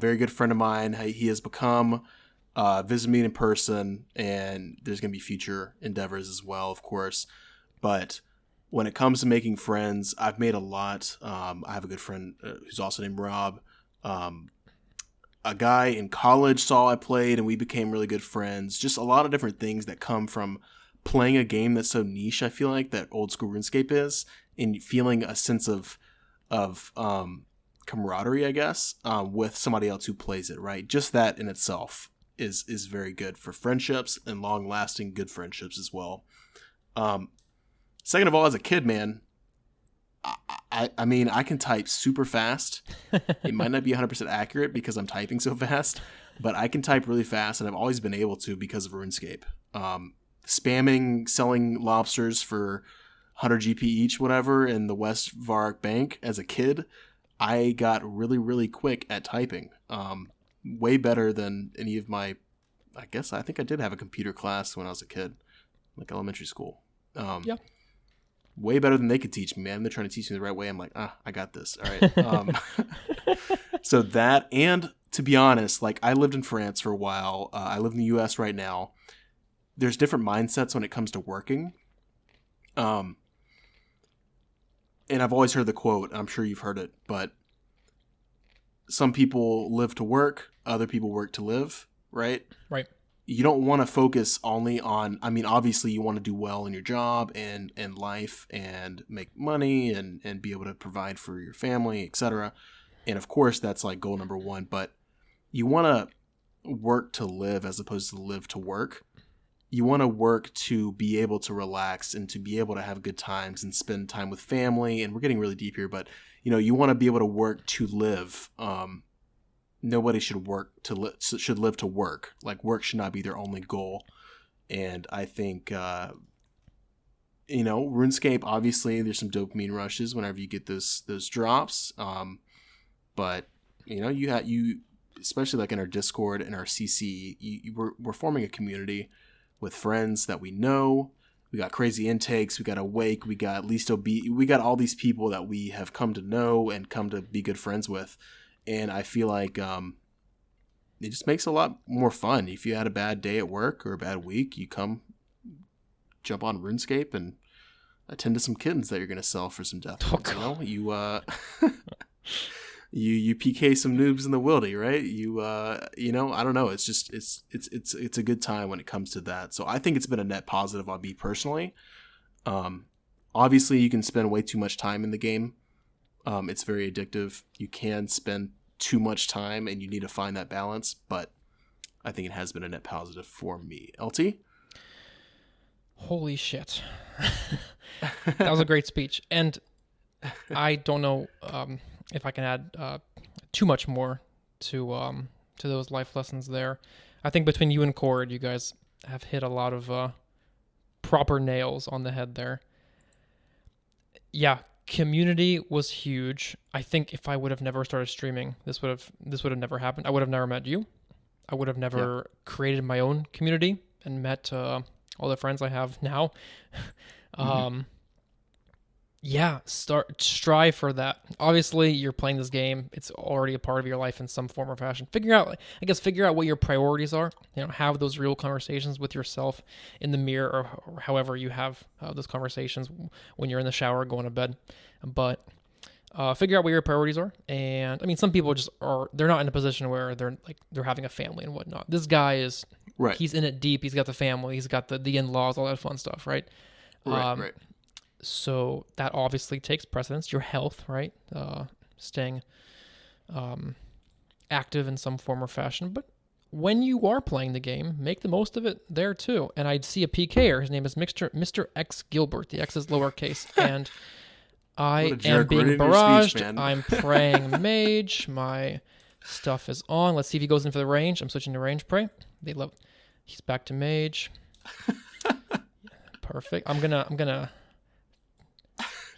very good friend of mine. He has become visit me in person, and there's going to be future endeavors as well, of course. But when it comes to making friends, I've made a lot. I have a good friend who's also named Rob. A guy in college saw I played, and we became really good friends. Just a lot of different things that come from playing a game that's so niche, I feel like, that old school RuneScape is, and feeling a sense of camaraderie, I guess, with somebody else who plays it, right? Just that in itself is very good for friendships and long-lasting good friendships as well. Second of all, as a kid, man, I mean, I can type super fast. It might not be 100% accurate because I'm typing so fast, but I can type really fast, and I've always been able to because of RuneScape. Spamming, selling lobsters for 100 GP each, whatever, in the West Varrock Bank as a kid, I got really, really quick at typing. Way better than any of my, I think I did have a computer class when I was a kid, like elementary school. Yeah. Way better than they could teach me, man. They're trying to teach me the right way. I'm like, I got this. All right. So that, and to be honest, like, I lived in France for a while. I live in the US right now. There's different mindsets when it comes to working. And I've always heard the quote, I'm sure you've heard it, but some people live to work, other people work to live, right? Right. You don't want to focus only on, I mean, obviously you want to do well in your job and life and make money and be able to provide for your family, etc. And of course, that's like goal number one, but you want to work to live as opposed to live to work. You want to work to be able to relax and to be able to have good times and spend time with family. And we're getting really deep here, but you want to be able to work to live. Nobody should should live to work. Like, work should not be their only goal. And I think, RuneScape, obviously there's some dopamine rushes whenever you get those drops. But you especially like in our Discord and our CC, we're forming a community with friends that we know. We got crazy intakes. We got Awaik. We got least Obeast. We got all these people that we have come to know and come to be good friends with. And I feel like it just makes it a lot more fun. If you had a bad day at work or a bad week, you jump on RuneScape and attend to some kittens that you're going to sell for some death. You PK some noobs in the wildy, right? I don't know. It's just it's a good time when it comes to that. So I think it's been a net positive on me personally. Obviously, you can spend way too much time in the game. It's very addictive. You can spend too much time, and you need to find that balance. But I think it has been a net positive for me. LT? Holy shit. That was a great speech. And I don't know if I can add too much more to those life lessons there. I think between you and Cord, you guys have hit a lot of proper nails on the head there. Yeah, community was huge. I think if I would have never started streaming, this would have never happened. I would have never met you. I would have never created my own community and met all the friends I have now. Strive for that. Obviously, you're playing this game. It's already a part of your life in some form or fashion. Figure out what your priorities are. Have those real conversations with yourself in the mirror, or however you have those conversations when you're in the shower going to bed. But figure out what your priorities are. And I mean, some people they're not in a position where they're having a family and whatnot. This guy is, right. He's in it deep. He's got the family. He's got the in-laws, all that fun stuff, right? Right. So that obviously takes precedence. Your health, right? Staying active in some form or fashion. But when you are playing the game, make the most of it there too. And I'd see a PKer. His name is Mr. X Gilbert. The X is lowercase. And I am being barraged. I'm praying mage. My stuff is on. Let's see if he goes in for the range. I'm switching to range pray. He's back to mage. Perfect. I'm gonna.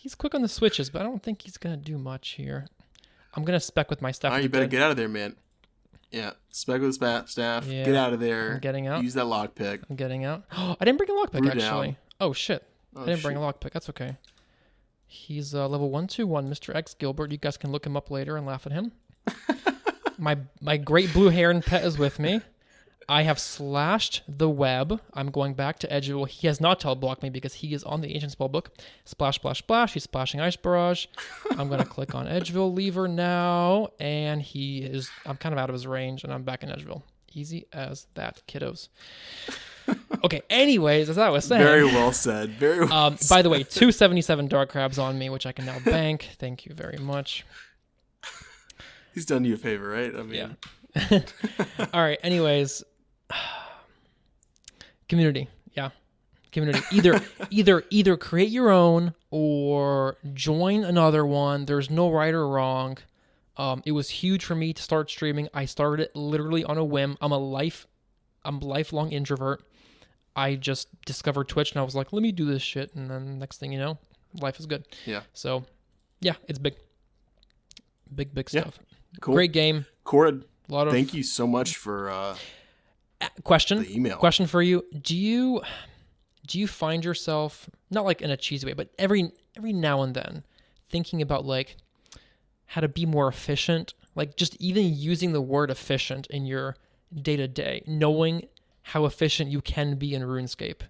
He's quick on the switches, but I don't think he's going to do much here. I'm going to spec with my staff. Oh, you better get out of there, man. Yeah, spec with the staff. Yeah. Get out of there. I'm getting out. Use that lockpick. I'm getting out. Oh, I didn't bring a lockpick, actually. Down. Oh, shit. I didn't bring a lockpick. That's okay. He's level 121, Mr. X Gilbert. You guys can look him up later and laugh at him. My great blue heron pet is with me. I have slashed the web. I'm going back to Edgeville. He has not teleblocked me because he is on the Ancient Spellbook. Splash, splash, splash. He's splashing Ice Barrage. I'm going to click on Edgeville lever now, and I'm kind of out of his range, and I'm back in Edgeville. Easy as that, kiddos. Okay, anyways, as I was saying. Very well said. Very well said. By the way, 277 Dark Crabs on me, which I can now bank. Thank you very much. He's done you a favor, right? I mean, yeah. All right. Anyways, community. Yeah, community. Either create your own or join another one. There's no right or wrong. It was huge for me to start streaming. I started it literally on a whim. I'm a lifelong introvert. I just discovered Twitch and I was like, let me do this shit. And then next thing you know, life is good. Yeah. So, yeah, it's big stuff. Cool. Great game. Cora, thank you so much for question. The email. Question for you. Do you find yourself, not like in a cheesy way, but every now and then thinking about like how to be more efficient? Like just even using the word efficient in your day-to-day, knowing how efficient you can be in RuneScape.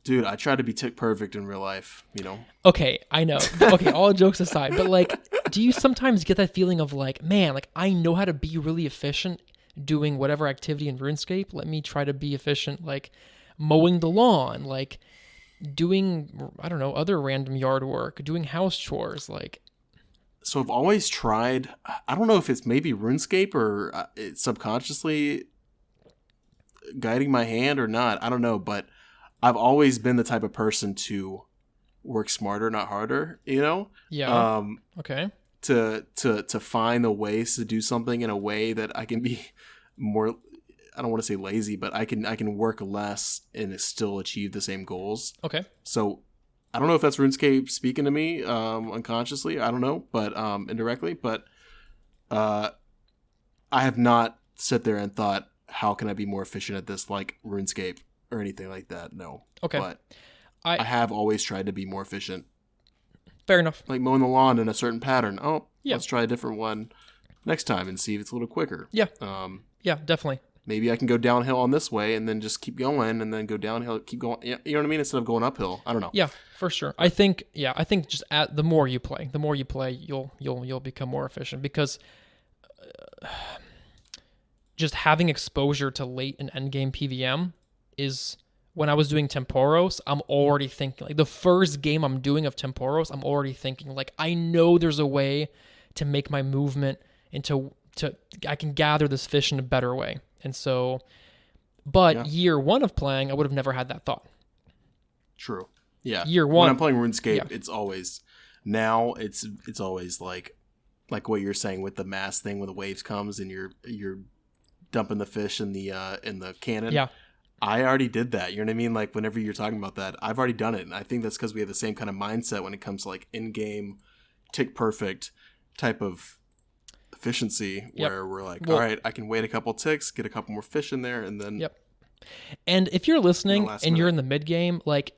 Dude, I try to be tick perfect in real life, you know? Okay, I know. Okay, all jokes aside, but like, do you sometimes get that feeling of like, man, like I know how to be really efficient doing whatever activity in RuneScape. Let me try to be efficient, like mowing the lawn, like doing, I don't know, other random yard work, doing house chores, like. So I've always tried, I don't know if it's maybe RuneScape or it's subconsciously guiding my hand or not. I don't know, but I've always been the type of person to work smarter, not harder, you know? Yeah. Okay. To find the ways to do something in a way that I can be more, I don't want to say lazy, but I can work less and still achieve the same goals. Okay. So I don't know if that's RuneScape speaking to me unconsciously. I don't know, but indirectly. But I have not sat there and thought, how can I be more efficient at this, like RuneScape or anything like that? No. Okay. But I have always tried to be more efficient. Fair enough. Like mowing the lawn in a certain pattern. Oh, yeah. Let's try a different one next time and see if it's a little quicker. Yeah. Yeah, definitely. Maybe I can go downhill on this way and then just keep going and then go downhill, keep going. You know what I mean? Instead of going uphill. I don't know. Yeah, for sure. I think just the more you play, you'll become more efficient because just having exposure to late and end game PVM is, when I was doing Temporos, I'm already thinking, like the first game I'm doing of Temporos, I'm already thinking like, I know there's a way to make my movement into, I can gather this fish in a better way. And so, but year one of playing, I would have never had that thought. True. Yeah. Year one. When I'm playing RuneScape, it's always, now it's always like what you're saying with the mass thing when the waves comes and you're dumping the fish in the cannon. Yeah. I already did that. You know what I mean? Like whenever you're talking about that, I've already done it. And I think that's because we have the same kind of mindset when it comes to like in-game tick perfect type of efficiency where we're like, all right, I can wait a couple ticks, get a couple more fish in there, and then. Yep. And if you're listening and you're in the mid game, like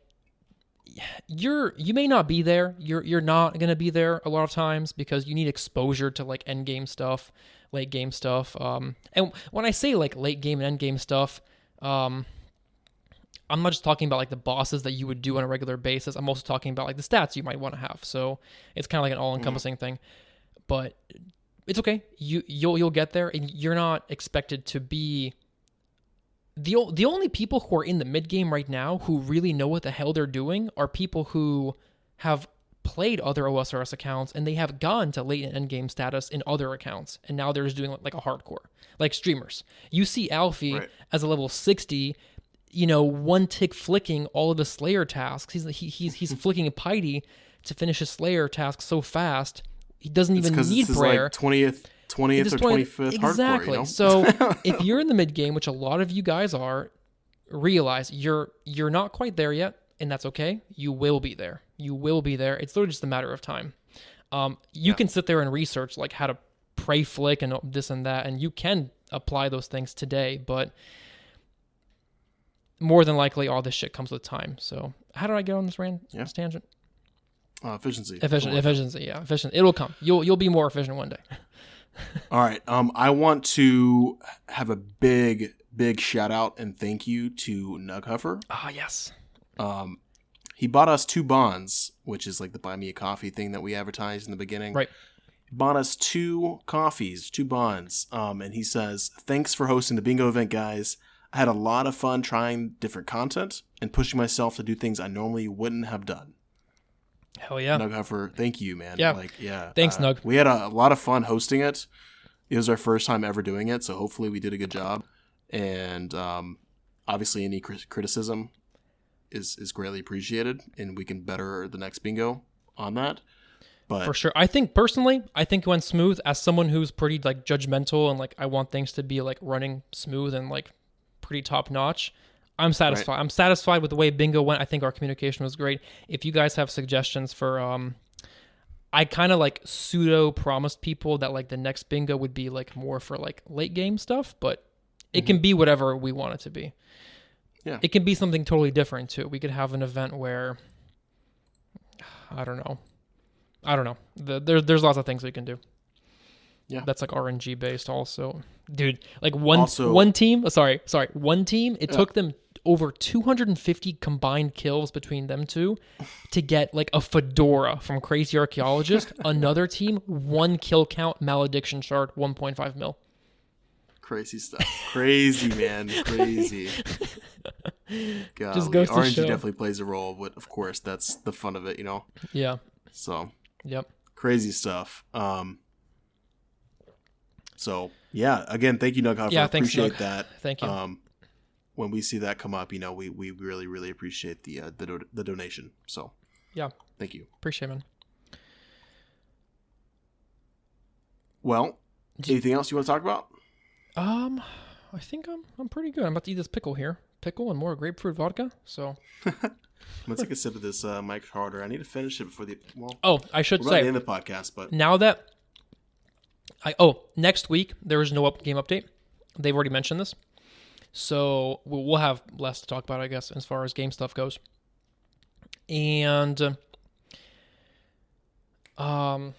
you may not be there. You're not gonna be there a lot of times because you need exposure to like end game stuff, late game stuff. And when I say like late game and end game stuff, I'm not just talking about like the bosses that you would do on a regular basis. I'm also talking about like the stats you might want to have. So it's kind of like an all-encompassing thing. But it's okay. You'll get there, and you're not expected to be the only people who are in the mid game right now who really know what the hell they're doing are people who have played other OSRS accounts and they have gone to late and end game status in other accounts, and now they're just doing like a hardcore, like streamers. You see Alfie as a level 60, one tick flicking all of the Slayer tasks. He's flicking a Piety to finish his Slayer task so fast. He doesn't even need prayer. Like 20th or 25th exactly. Hardcore, So if you're in the mid game, which a lot of you guys are, realize you're not quite there yet, and that's okay. You will be there. You will be there. It's literally just a matter of time. You can sit there and research like how to pray flick and this and that, and you can apply those things today, but more than likely all this shit comes with time. So how did I get on this tangent? Efficiency. Efficiency. Yeah, efficient. It'll come. You'll be more efficient one day. All right. I want to have a big shout out and thank you to Nughuffer. Ah, yes. He bought us 2 bonds, which is like the buy me a coffee thing that we advertised in the beginning. Right. He bought us 2 coffees, 2 bonds. And he says, "Thanks for hosting the bingo event, guys. I had a lot of fun trying different content and pushing myself to do things I normally wouldn't have done." Hell yeah. Nughuffer, thank you, man. Yeah. Thanks, Nug. We had a lot of fun hosting it. It was our first time ever doing it, so hopefully we did a good job. And obviously any criticism is greatly appreciated, and we can better the next bingo on that. But for sure. I think personally, it went smooth. As someone who's pretty like judgmental and like I want things to be like running smooth and like pretty top notch, I'm satisfied. Right. I'm satisfied with the way bingo went. I think our communication was great. If you guys have suggestions for I kind of like pseudo promised people that like the next bingo would be like more for like late game stuff, but it can be whatever we want it to be. Yeah. It can be something totally different too. We could have an event where I don't know. There's lots of things we can do. Yeah. That's like RNG based also. Dude, like one team, it took them over 250 combined kills between them two to get like a fedora from Crazy Archaeologist. Another team, 1 kill count, malediction shard, 1.5 mil. Crazy stuff. Crazy, man. Crazy. Just goes to RNG show. definitely plays a role, but of course that's the fun of it, you know? Yeah. So. Yep. Crazy stuff. So yeah, again, thank you, Nughuffer. Yeah, thanks, appreciate Nug. that. Thank you. When we see that come up, you know, we really, really appreciate the donation. So yeah, thank you. Appreciate it, man. Well, anything else you want to talk about? I think I'm pretty good. I'm about to eat this pickle here. Pickle and more grapefruit vodka. So I'm gonna take a sip of this Mike Harder. I need to finish it before the I should we're say at the end of the podcast, but now that next week there is no game update. They've already mentioned this, so we'll have less to talk about, I guess, as far as game stuff goes. And now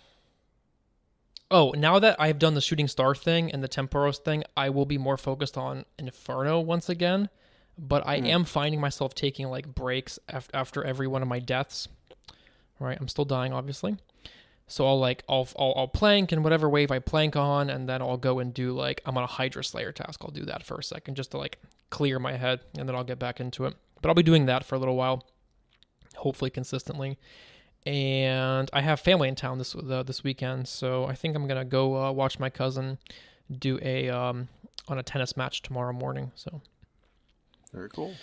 that I've done the shooting star thing and the Temporos thing, I will be more focused on Inferno once again. But I am finding myself taking like breaks after every one of my deaths. Right, I'm still dying, obviously. So I'll plank in whatever wave I plank on, and then I'll go and do like I'm on a Hydra Slayer task. I'll do that for a second just to like clear my head, and then I'll get back into it. But I'll be doing that for a little while, hopefully consistently. And I have family in town this weekend, so I think I'm gonna go watch my cousin do on a tennis match tomorrow morning. So very cool.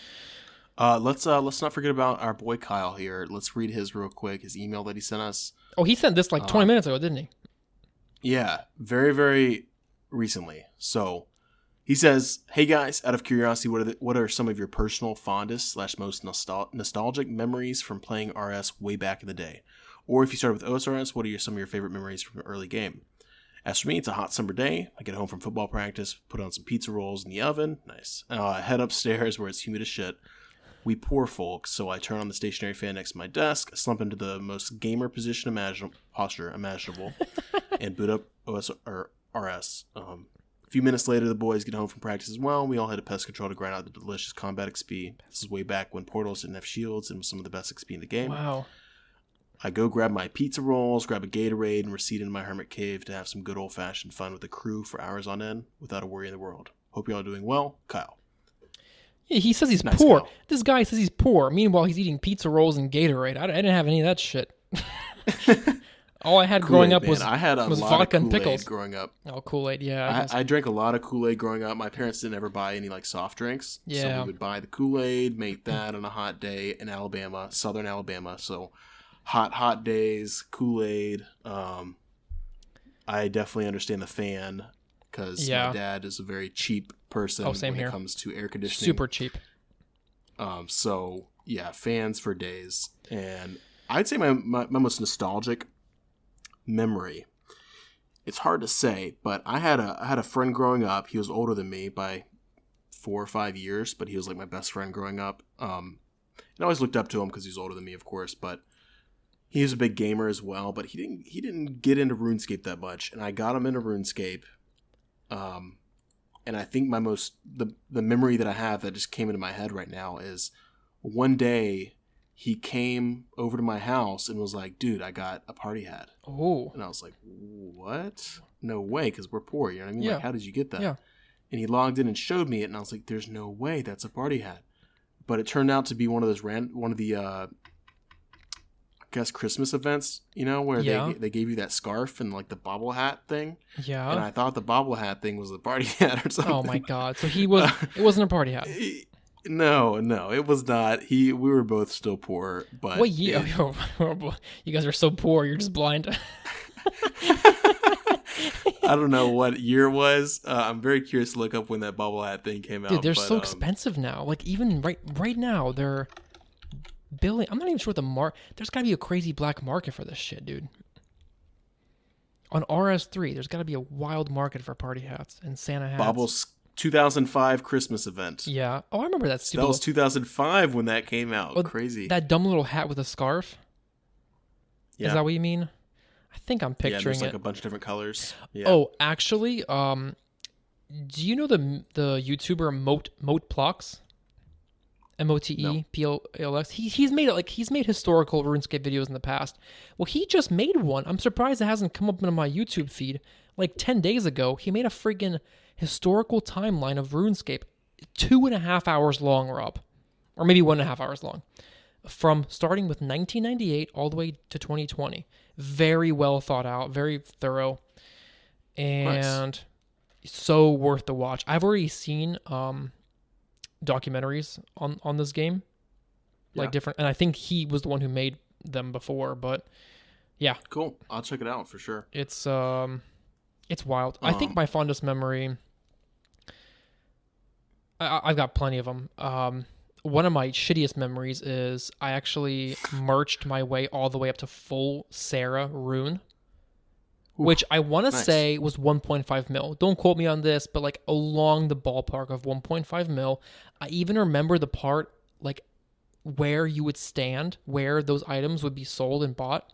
Let's not forget about our boy Kyle here. Let's read his real quick. His email that he sent us. Oh, he sent this like 20 minutes ago, didn't he? Yeah, very, very recently. So he says, "Hey guys, out of curiosity, what are some of your personal fondest / most nostalgic memories from playing RS way back in the day? Or if you started with OSRS, what are some of your favorite memories from an early game? As for me, it's a hot summer day. I get home from football practice, put on some pizza rolls in the oven. Nice. Head upstairs where it's humid as shit. We poor folks, so I turn on the stationary fan next to my desk, slump into the most gamer posture imaginable, and boot up OSRS. A few minutes later, the boys get home from practice as well. We all head to pest control to grind out the delicious combat XP. This is way back when portals didn't have shields and was some of the best XP in the game. Wow. I go grab my pizza rolls, grab a Gatorade, and recede into my hermit cave to have some good old-fashioned fun with the crew for hours on end without a worry in the world. Hope you're all doing well. Kyle." Yeah, he says he's nice, poor. Kyle. This guy says he's poor. Meanwhile, he's eating pizza rolls and Gatorade. I didn't have any of that shit. All I had growing up was vodka and pickles. Growing up. Oh, Kool-Aid, yeah. I drank a lot of Kool-Aid growing up. My parents didn't ever buy any like soft drinks. Yeah. So we would buy the Kool-Aid, make that on a hot day in Alabama, southern Alabama. So hot days, Kool-Aid. I definitely understand the fan because my dad is a very cheap person when it comes to air conditioning. Super cheap. So yeah, fans for days. And I'd say my most nostalgic memory, it's hard to say, but I had a friend growing up. He was older than me by 4 or 5 years, but he was like my best friend growing up. And I always looked up to him because he was older than me, of course. But He was a big gamer as well, but he didn't get into RuneScape that much, and I got him into RuneScape. And I think the memory that I have that just came into my head right now is one day he came over to my house and was like, "Dude, I got a party hat." Oh. And I was like, "What? No way," because we're poor. You know what I mean? Yeah. Like, how did you get that? Yeah. And he logged in and showed me it, and I was like, "There's no way that's a party hat." But it turned out to be one of the I guess Christmas events, you know, where they gave you that scarf and like the bobble hat thing. Yeah. And I thought the bobble hat thing was the party hat or something. Oh my god! So it wasn't a party hat. No, it was not. We were both still poor, but what year? You guys are so poor. You're just blind. I don't know what year it was. I'm very curious to look up when that bobble hat thing came out. Dude, they're so expensive now. Like even right now, they're billion. I'm not even sure what there's got to be a crazy black market for this shit, dude. On RS3, there's got to be a wild market for party hats and Santa hats. Bobble's 2005 Christmas event. Yeah. Oh, I remember that. That was 2005 when that came out. Oh, crazy. That dumb little hat with a scarf. Yeah. Is that what you mean? I think I'm picturing there's like a bunch of different colors. Yeah. Oh, actually, do you know the YouTuber Moteplox? Moteplox. He's made historical RuneScape videos in the past. Well, he just made one. I'm surprised it hasn't come up into my YouTube feed. Like 10 days ago, he made a friggin' historical timeline of RuneScape, 2.5 hours long, Rob, or maybe 1.5 hours long, from starting with 1998 all the way to 2020. Very well thought out, very thorough, and so worth the watch. I've already seen documentaries on this game, like different, and I think he was the one who made them before, but yeah, cool. I'll check it out for sure. It's wild. I think my fondest memory, I've got plenty of them. One of my shittiest memories is I actually merged my way all the way up to full Sarah rune, which I want to say was 1.5 mil. Don't quote me on this, but like along the ballpark of 1.5 mil. I even remember the part like where you would stand, where those items would be sold and bought.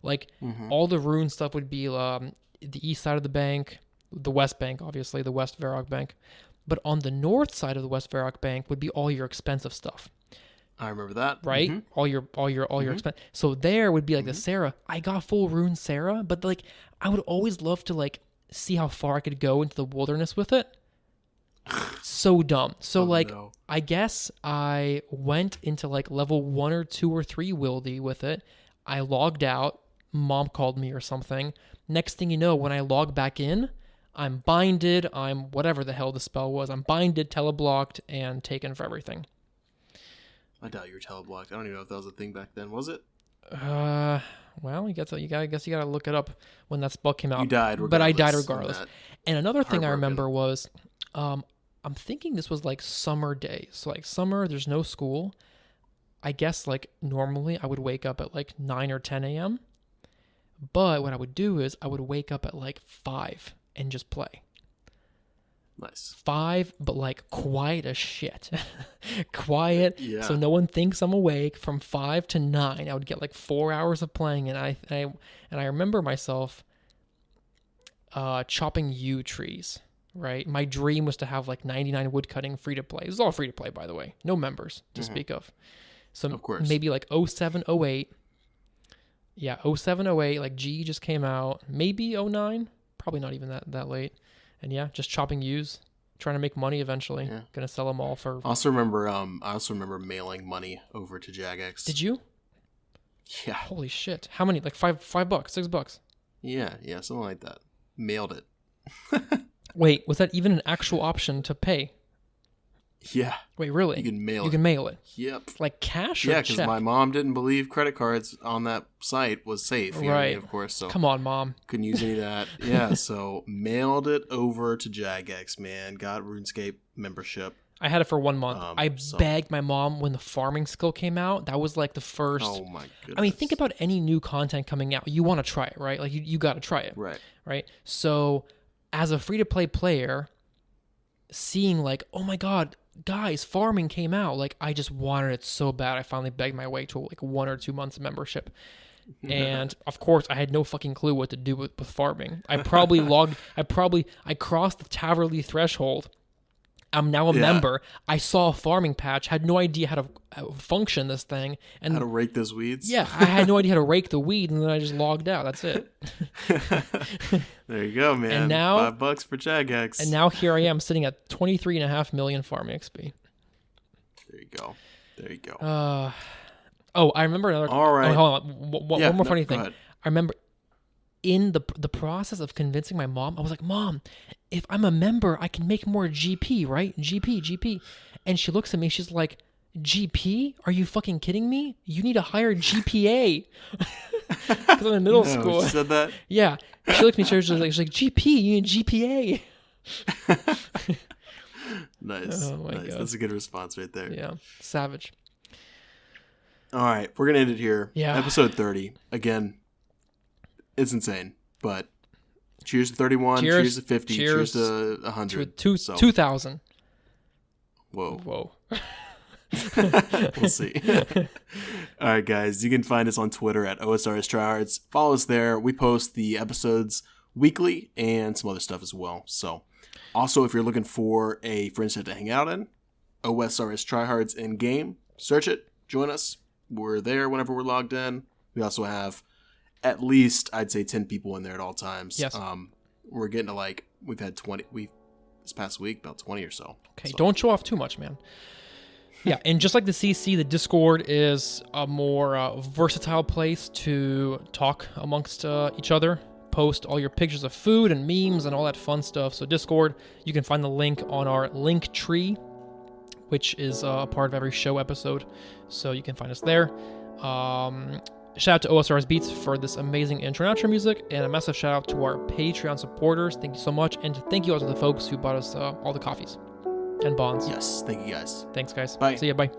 Like all the rune stuff would be the east side of the bank, the west bank, obviously, the West Varrock Bank. But on the north side of the West Varrock Bank would be all your expensive stuff. I remember that. Right? Mm-hmm. All your expense. So there would be like the Sarah. I got full rune Sarah, but like I would always love to like see how far I could go into the wilderness with it. So dumb. So I guess I went into like level 1 or 2 or 3 wildy with it. I logged out. Mom called me or something. Next thing you know, when I log back in, I'm binded. I'm whatever the hell the spell was. I'm binded, teleblocked, and taken for everything. I doubt you were teleblocked. I don't even know if that was a thing back then. Was it? Well, I guess you gotta look it up when that spell came out. You died regardless. But I died regardless. And another thing I remember was, I'm thinking this was like summer days. So like summer, there's no school. I guess like normally I would wake up at like 9 or 10 a.m. But what I would do is I would wake up at like 5 and just play. Nice. 5, but like quiet as shit. Quiet. Yeah. So no one thinks I'm awake. From 5 to 9, I would get like 4 hours of playing, and I remember myself chopping yew trees. Right. My dream was to have like 99 woodcutting free to play. This is all free to play, by the way. No members to speak of. So of course. Maybe like 07, 08. Yeah, 07, 08. Like G just came out. Maybe 09. Probably not even that late. And yeah, just chopping yews, trying to make money eventually. Yeah. Gonna sell them all for. I also remember mailing money over to Jagex. Did you? Yeah. Holy shit! How many? Like $5, $6? Yeah, something like that. Mailed it. Wait, was that even an actual option to pay? Yeah. Wait, really? You can mail it. You can mail it. Yep. Like cash or check? Yeah, because my mom didn't believe credit cards on that site was safe. You know what I mean, of course. So come on, Mom. Couldn't use any of that. Yeah, so mailed it over to Jagex, man. Got RuneScape membership. I had it for 1 month. I begged my mom when the farming skill came out. That was like the first. Oh, my goodness. I mean, think about any new content coming out. You want to try it, right? Like, you got to try it. Right? So, as a free-to-play player, seeing like, oh my God, guys, farming came out. Like, I just wanted it so bad. I finally begged my way to like 1 or 2 months of membership. And of course, I had no fucking clue what to do with farming. I crossed the Taverly threshold. I'm now a member. I saw a farming patch, had no idea how to function this thing. And how to rake those weeds? Yeah, I had no idea how to rake the weed, and then I just logged out. That's it. There you go, man. And now, $5 for Jagex. And now here I am sitting at 23.5 million farm XP. There you go. I remember another. All right. Oh, hold on. One more funny thing. Ahead. I remember in the process of convincing my mom, I was like, Mom, if I'm a member, I can make more GP, right? GP. And she looks at me, she's like, GP? Are you fucking kidding me? You need a higher GPA. Because I'm in middle school. She said that? Yeah. She looked at me, she's like, GP, you need GPA. Nice. Oh my God. That's a good response right there. Yeah. Savage. All right. We're going to end it here. Yeah. Episode 30. Again, it's insane, but cheers to 31. Cheers to 50. Cheers to 100. 2,000. Whoa. We'll see. All right, guys. You can find us on Twitter at OSRS Trihards. Follow us there. We post the episodes weekly and some other stuff as well. So, also, if you're looking for a friendship to hang out in, OSRS Trihards in game. Search it. Join us. We're there whenever we're logged in. We also have at least, I'd say, 10 people in there at all times. Yes. We're getting to we've had 20. This past week, about 20 or so. Okay, so. Don't show off too much, man. Yeah, and just like the CC, the Discord is a more versatile place to talk amongst each other. Post all your pictures of food and memes and all that fun stuff. So Discord, you can find the link on our link tree, which is a part of every show episode. So you can find us there. Shout out to OSRS Beats for this amazing intro and outro music, and a massive shout out to our Patreon supporters. Thank you so much, and thank you also to the folks who bought us all the coffees and bonds. Yes, thank you guys. Thanks, guys. Bye. See ya. Bye.